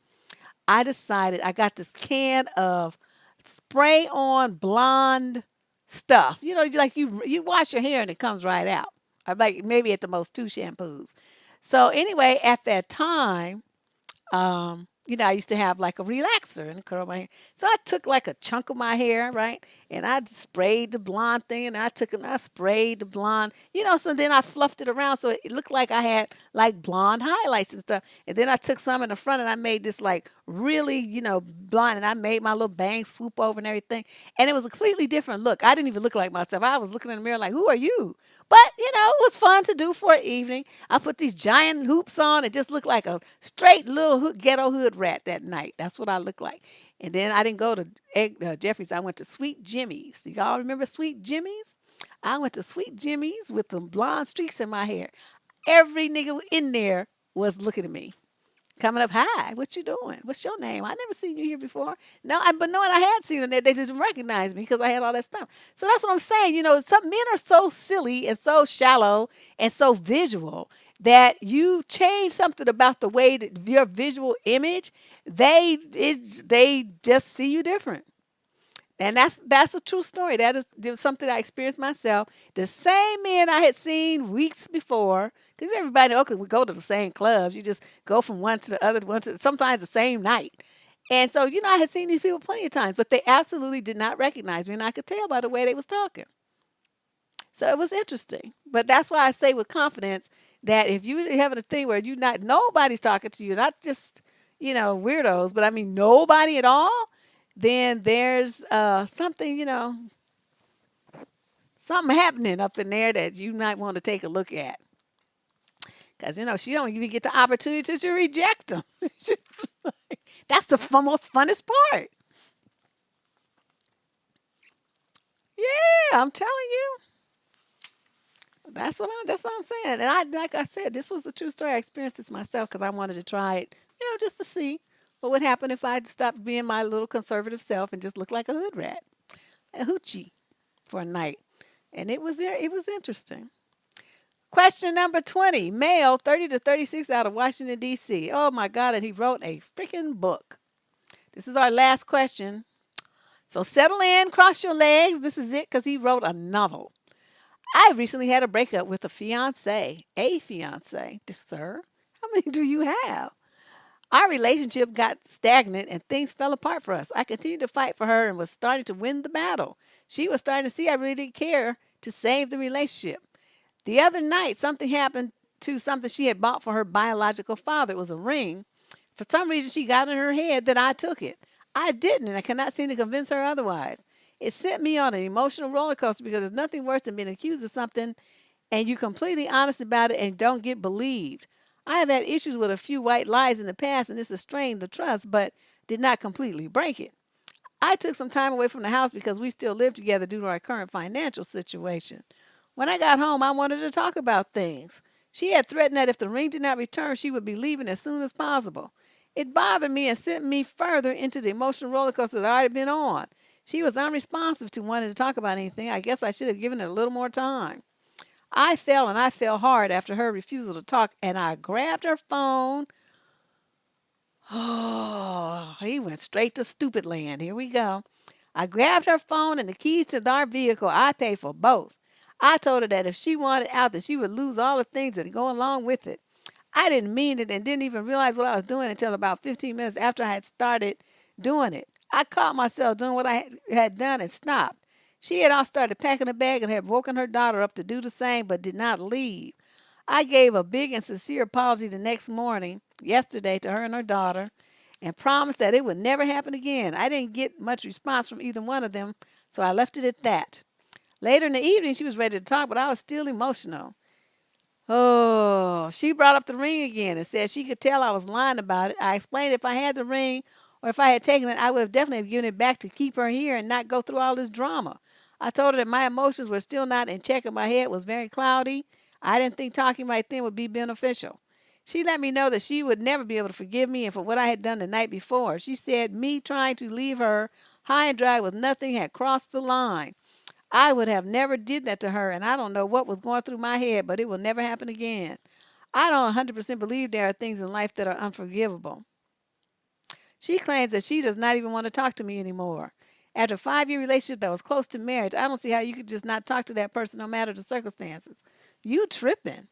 I decided I got this can of spray on blonde stuff. You wash your hair and it comes right out. Or like maybe at the most two shampoos. So anyway, at that time, I used to have like a relaxer and curl my hair. So I took like a chunk of my hair, right? And I sprayed the blonde thing and I took it and I sprayed the blonde, so then I fluffed it around so it looked like I had like blonde highlights and stuff. And then I took some in the front and I made this like really, blonde and I made my little bang swoop over and everything. And it was a completely different look. I didn't even look like myself. I was looking in the mirror like, who are you? But, it was fun to do for an evening. I put these giant hoops on. It just looked like a straight little ghetto hood rat that night. That's what I looked like. And then I didn't go to Jeffrey's. I went to Sweet Jimmy's. Y'all remember Sweet Jimmy's? I went to Sweet Jimmy's with the blonde streaks in my hair. Every nigga in there was looking at me, coming up, hi, what you doing? What's your name? I never seen you here before. No, but knowing I had seen them there, they just didn't recognize me because I had all that stuff. So that's what I'm saying. Some men are so silly and so shallow and so visual that you change something about the way that your visual image, they just see you different. And that's a true story. That is something I experienced myself. The same men I had seen weeks before, because everybody, okay, we go to the same clubs. You just go from one to the other, one to sometimes the same night. And so, I had seen these people plenty of times, but they absolutely did not recognize me, and I could tell by the way they was talking. So it was interesting. But that's why I say with confidence that if you having a thing where you not nobody's talking to you, not just weirdos, but I mean nobody at all, then there's something something happening up in there that you might want to take a look at. Because she don't even get the opportunity to reject them. That's the most funnest part. Yeah, I'm telling you. That's what I'm saying. And like I said, this was a true story. I experienced this myself because I wanted to try it, just to see what would happen if I stopped being my little conservative self and just looked like a hood rat, a hoochie for a night. And it was interesting. Question number 20. Male, 30 to 36, out of Washington, D.C. Oh my God, and he wrote a freaking book. This is our last question. So settle in, cross your legs. This is it because he wrote a novel. I recently had a breakup with a fiance. A fiance, sir. How many do you have? Our relationship got stagnant and things fell apart for us. I continued to fight for her and was starting to win the battle. She was starting to see I really didn't care to save the relationship. The other night, something happened to something she had bought for her biological father. It was a ring. For some reason, she got in her head that I took it. I didn't, and I cannot seem to convince her otherwise. It sent me on an emotional roller coaster because there's nothing worse than being accused of something and you're completely honest about it and don't get believed. I have had issues with a few white lies in the past, and this has strained the trust, but did not completely break it. I took some time away from the house because we still live together due to our current financial situation. When I got home, I wanted to talk about things. She had threatened that if the ring did not return, she would be leaving as soon as possible. It bothered me and sent me further into the emotional roller coaster that I had been on. She was unresponsive to wanting to talk about anything. I guess I should have given it a little more time. I fell and I fell hard after her refusal to talk, and I grabbed her phone. Oh, he went straight to stupid land. Here we go. I grabbed her phone and the keys to our vehicle. I paid for both. I told her that if she wanted out, that she would lose all the things that go along with it. I didn't mean it and didn't even realize what I was doing until about 15 minutes after I had started doing it. I caught myself doing what I had done and stopped. She had all started packing a bag and had woken her daughter up to do the same, but did not leave. I gave a big and sincere apology the next morning, yesterday, to her and her daughter, and promised that it would never happen again. I didn't get much response from either one of them, so I left it at that. Later in the evening, she was ready to talk, but I was still emotional. Oh, she brought up the ring again and said she could tell I was lying about it. I explained if I had the ring or if I had taken it, I would have definitely given it back to keep her here and not go through all this drama. I told her that my emotions were still not in check and my head was very cloudy. I didn't think talking right then would be beneficial. She let me know that she would never be able to forgive me and for what I had done the night before. She said me trying to leave her high and dry with nothing had crossed the line. I would have never did that to her, and I don't know what was going through my head, but it will never happen again. I don't 100% believe there are things in life that are unforgivable. She claims that she does not even want to talk to me anymore. After a 5-year relationship that was close to marriage, I don't see how you could just not talk to that person no matter the circumstances. You tripping.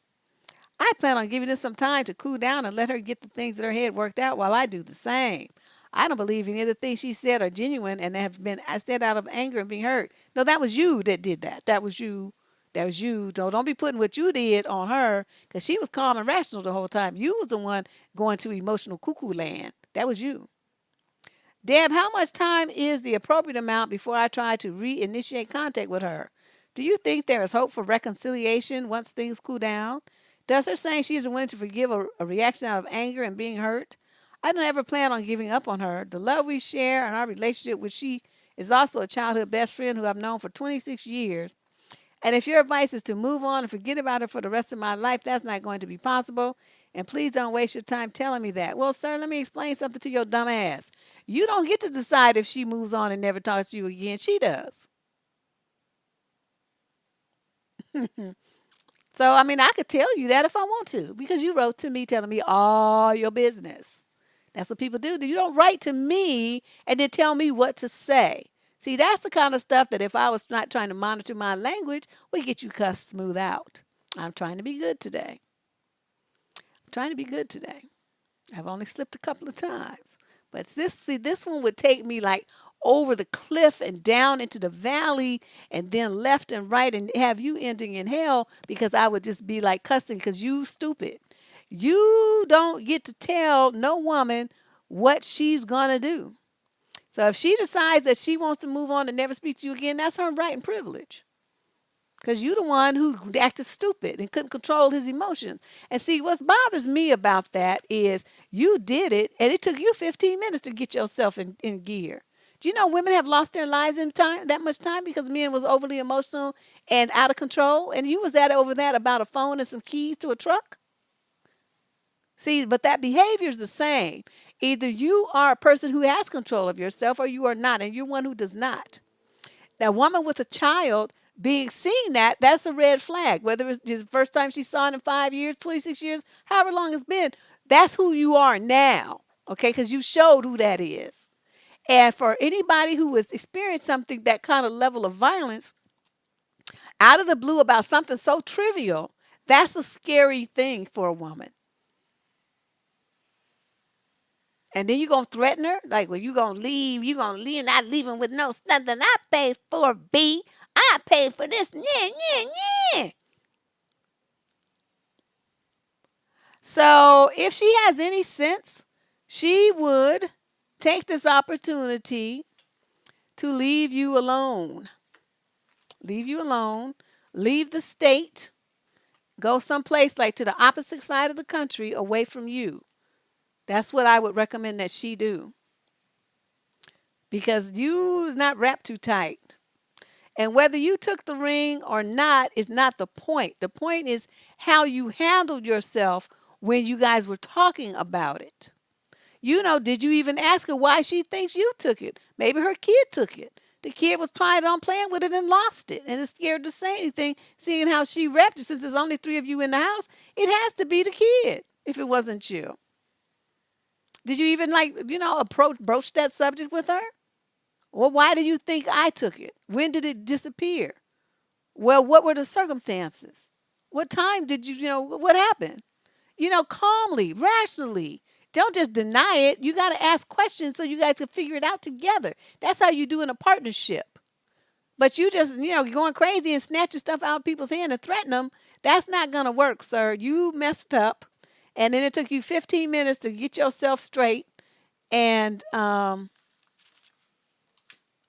I plan on giving her some time to cool down and let her get the things in her head worked out while I do the same. I don't believe any of the things she said are genuine and have been said out of anger and being hurt. No, that was you that did that. That was you. That was you. Don't be putting what you did on her because she was calm and rational the whole time. You was the one going to emotional cuckoo land. That was you. Deb, how much time is the appropriate amount before I try to reinitiate contact with her? Do you think there is hope for reconciliation once things cool down? Does her saying she isn't willing to forgive a reaction out of anger and being hurt? I don't ever plan on giving up on her. The love we share and our relationship, which she is also a childhood best friend who I've known for 26 years. And if your advice is to move on and forget about her for the rest of my life, that's not going to be possible. And please don't waste your time telling me that. Well, sir, let me explain something to your dumb ass. You don't get to decide if she moves on and never talks to you again. She does. So, I mean, I could tell you that if I want to because you wrote to me telling me all your business. That's what people do. You don't write to me and then tell me what to say. See, that's the kind of stuff that if I was not trying to monitor my language, would get you cussed smooth out. I'm trying to be good today. I'm trying to be good today. I've only slipped a couple of times. But this one would take me like over the cliff and down into the valley and then left and right and have you ending in hell because I would just be like cussing because you stupid. You don't get to tell no woman what she's gonna do. So if she decides that she wants to move on and never speak to you again, that's her right and privilege. Because you're the one who acted stupid and couldn't control his emotions. And see, what bothers me about that is you did it, and it took you 15 minutes to get yourself in gear. Do you know women have lost their lives in time that much time because men was overly emotional and out of control? And you was over that about a phone and some keys to a truck? See, but that behavior is the same. Either you are a person who has control of yourself or you are not, and you're one who does not. Now, a woman with a child being seen that's a red flag. Whether it's the first time she saw it in 5 years, 26 years, however long it's been, that's who you are now. Okay, because you showed who that is. And for anybody who has experienced something, that kind of level of violence, out of the blue about something so trivial, that's a scary thing for a woman. And then you gonna threaten her? Like, well, you gonna leave, not leaving with no nothing I paid for, B. I paid for this. Yeah, yeah, yeah. So if she has any sense, she would take this opportunity to leave you alone. Leave you alone. Leave the state. Go someplace like to the opposite side of the country away from you. That's what I would recommend that she do. Because you is not wrapped too tight. And whether you took the ring or not is not the point. The point is how you handled yourself when you guys were talking about it. Did you even ask her why she thinks you took it? Maybe her kid took it. The kid was trying on playing with it and lost it and is scared to say anything, seeing how she wrapped it. Since there's only three of you in the house, it has to be the kid if it wasn't you. Did you even broach that subject with her? Well, why do you think I took it? When did it disappear? Well, what were the circumstances? What time did what happened? Calmly, rationally. Don't just deny it. You got to ask questions so you guys can figure it out together. That's how you do in a partnership. But you just, going crazy and snatching stuff out of people's hand and threaten them, that's not going to work, sir. You messed up. And then it took you 15 minutes to get yourself straight. And I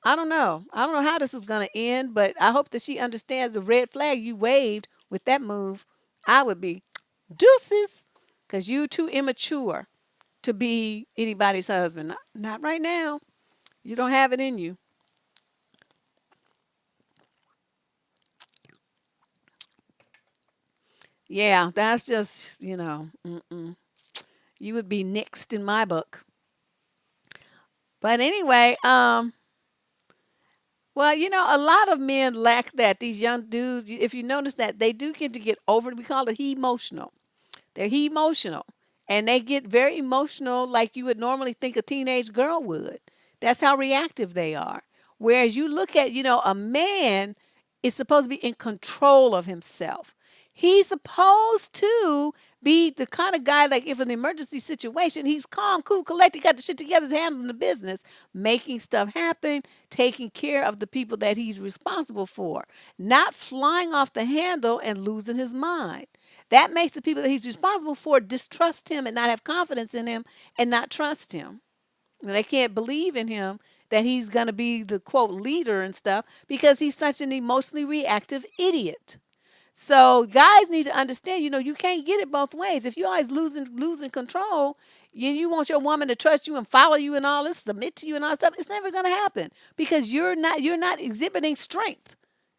don't know. I don't know how this is going to end, but I hope that she understands the red flag you waved with that move. I would be deuces because you're too immature to be anybody's husband. Not right now. You don't have it in you. Yeah, that's just, you would be next in my book. But anyway, well, a lot of men lack that. These young dudes, if you notice that, they do get to get over it. We call it emotional. They're emotional. And they get very emotional like you would normally think a teenage girl would. That's how reactive they are. Whereas you look at, a man is supposed to be in control of himself. He's supposed to be the kind of guy, like if an emergency situation, he's calm, cool, collected, got the shit together, he's handling the business, making stuff happen, taking care of the people that he's responsible for, not flying off the handle and losing his mind. That makes the people that he's responsible for distrust him and not have confidence in him and not trust him. They can't believe in him that he's going to be the quote leader and stuff because he's such an emotionally reactive idiot. So guys need to understand, you can't get it both ways. If you're always losing control, you want your woman to trust you and follow you and all this, submit to you and all this stuff, it's never going to happen because you're not exhibiting strength.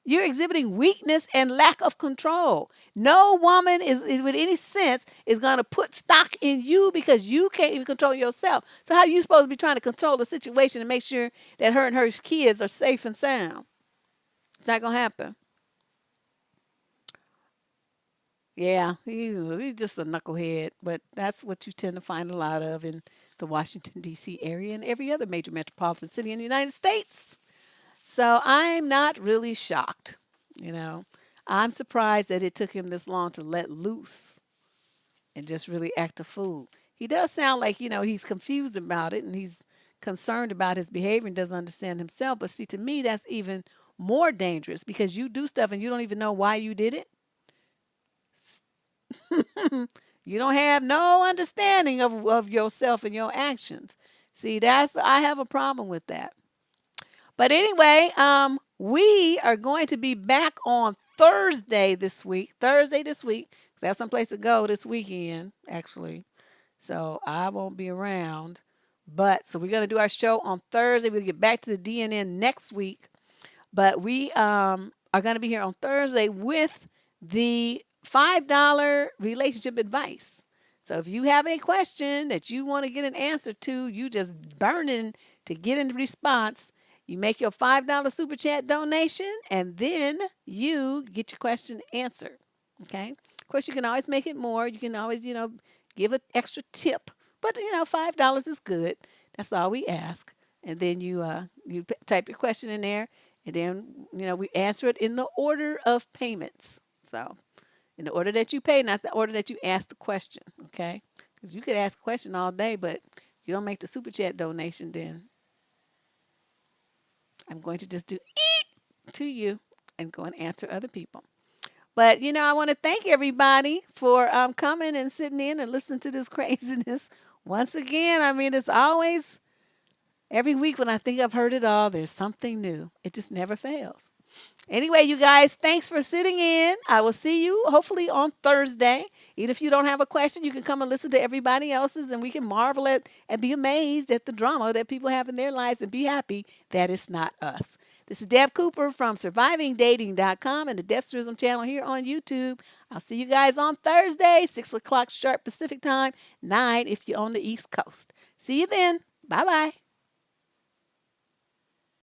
You're exhibiting weakness and lack of control. No woman is with any sense is going to put stock in you because you can't even control yourself. So how are you supposed to be trying to control the situation and make sure that her and her kids are safe and sound? It's not going to happen. Yeah, he's just a knucklehead, but that's what you tend to find a lot of in the Washington, D.C. area and every other major metropolitan city in the United States. So I'm not really shocked. You know, I'm surprised that it took him this long to let loose and just really act a fool. He does sound like, he's confused about it and he's concerned about his behavior and doesn't understand himself. But see, to me, that's even more dangerous because you do stuff and you don't even know why you did it. You don't have no understanding of yourself and your actions. See, I have a problem with that. But anyway, we are going to be back on Thursday this week. Thursday this week, because I have someplace to go this weekend, actually. So I won't be around. But so we're going to do our show on Thursday. We'll get back to the DNN next week. But we are going to be here on Thursday with the $5 relationship advice. So if you have a question that you want to get an answer to, you just burning to get in response, you make your $5 super chat donation and then you get your question answered. Okay? Of course, you can always make it more. You can always, give an extra tip. But, $5 is good. That's all we ask. And then you type your question in there and then, we answer it in the order of payments. So, in the order that you pay, not the order that you ask the question, okay? Because you could ask a question all day, but if you don't make the super chat donation, then I'm going to just do to you and go and answer other people. But, I want to thank everybody for coming and sitting in and listening to this craziness. Once again, I mean, it's always, every week when I think I've heard it all, there's something new. It just never fails. Anyway, you guys, thanks for sitting in. I will see you hopefully on Thursday. Even if you don't have a question, you can come and listen to everybody else's and we can marvel at and be amazed at the drama that people have in their lives and be happy that it's not us. This is Deb Cooper from survivingdating.com and the Debsterism channel here on YouTube. I'll see you guys on Thursday, 6 o'clock sharp Pacific time, 9 if you're on the East Coast. See you then. Bye-bye.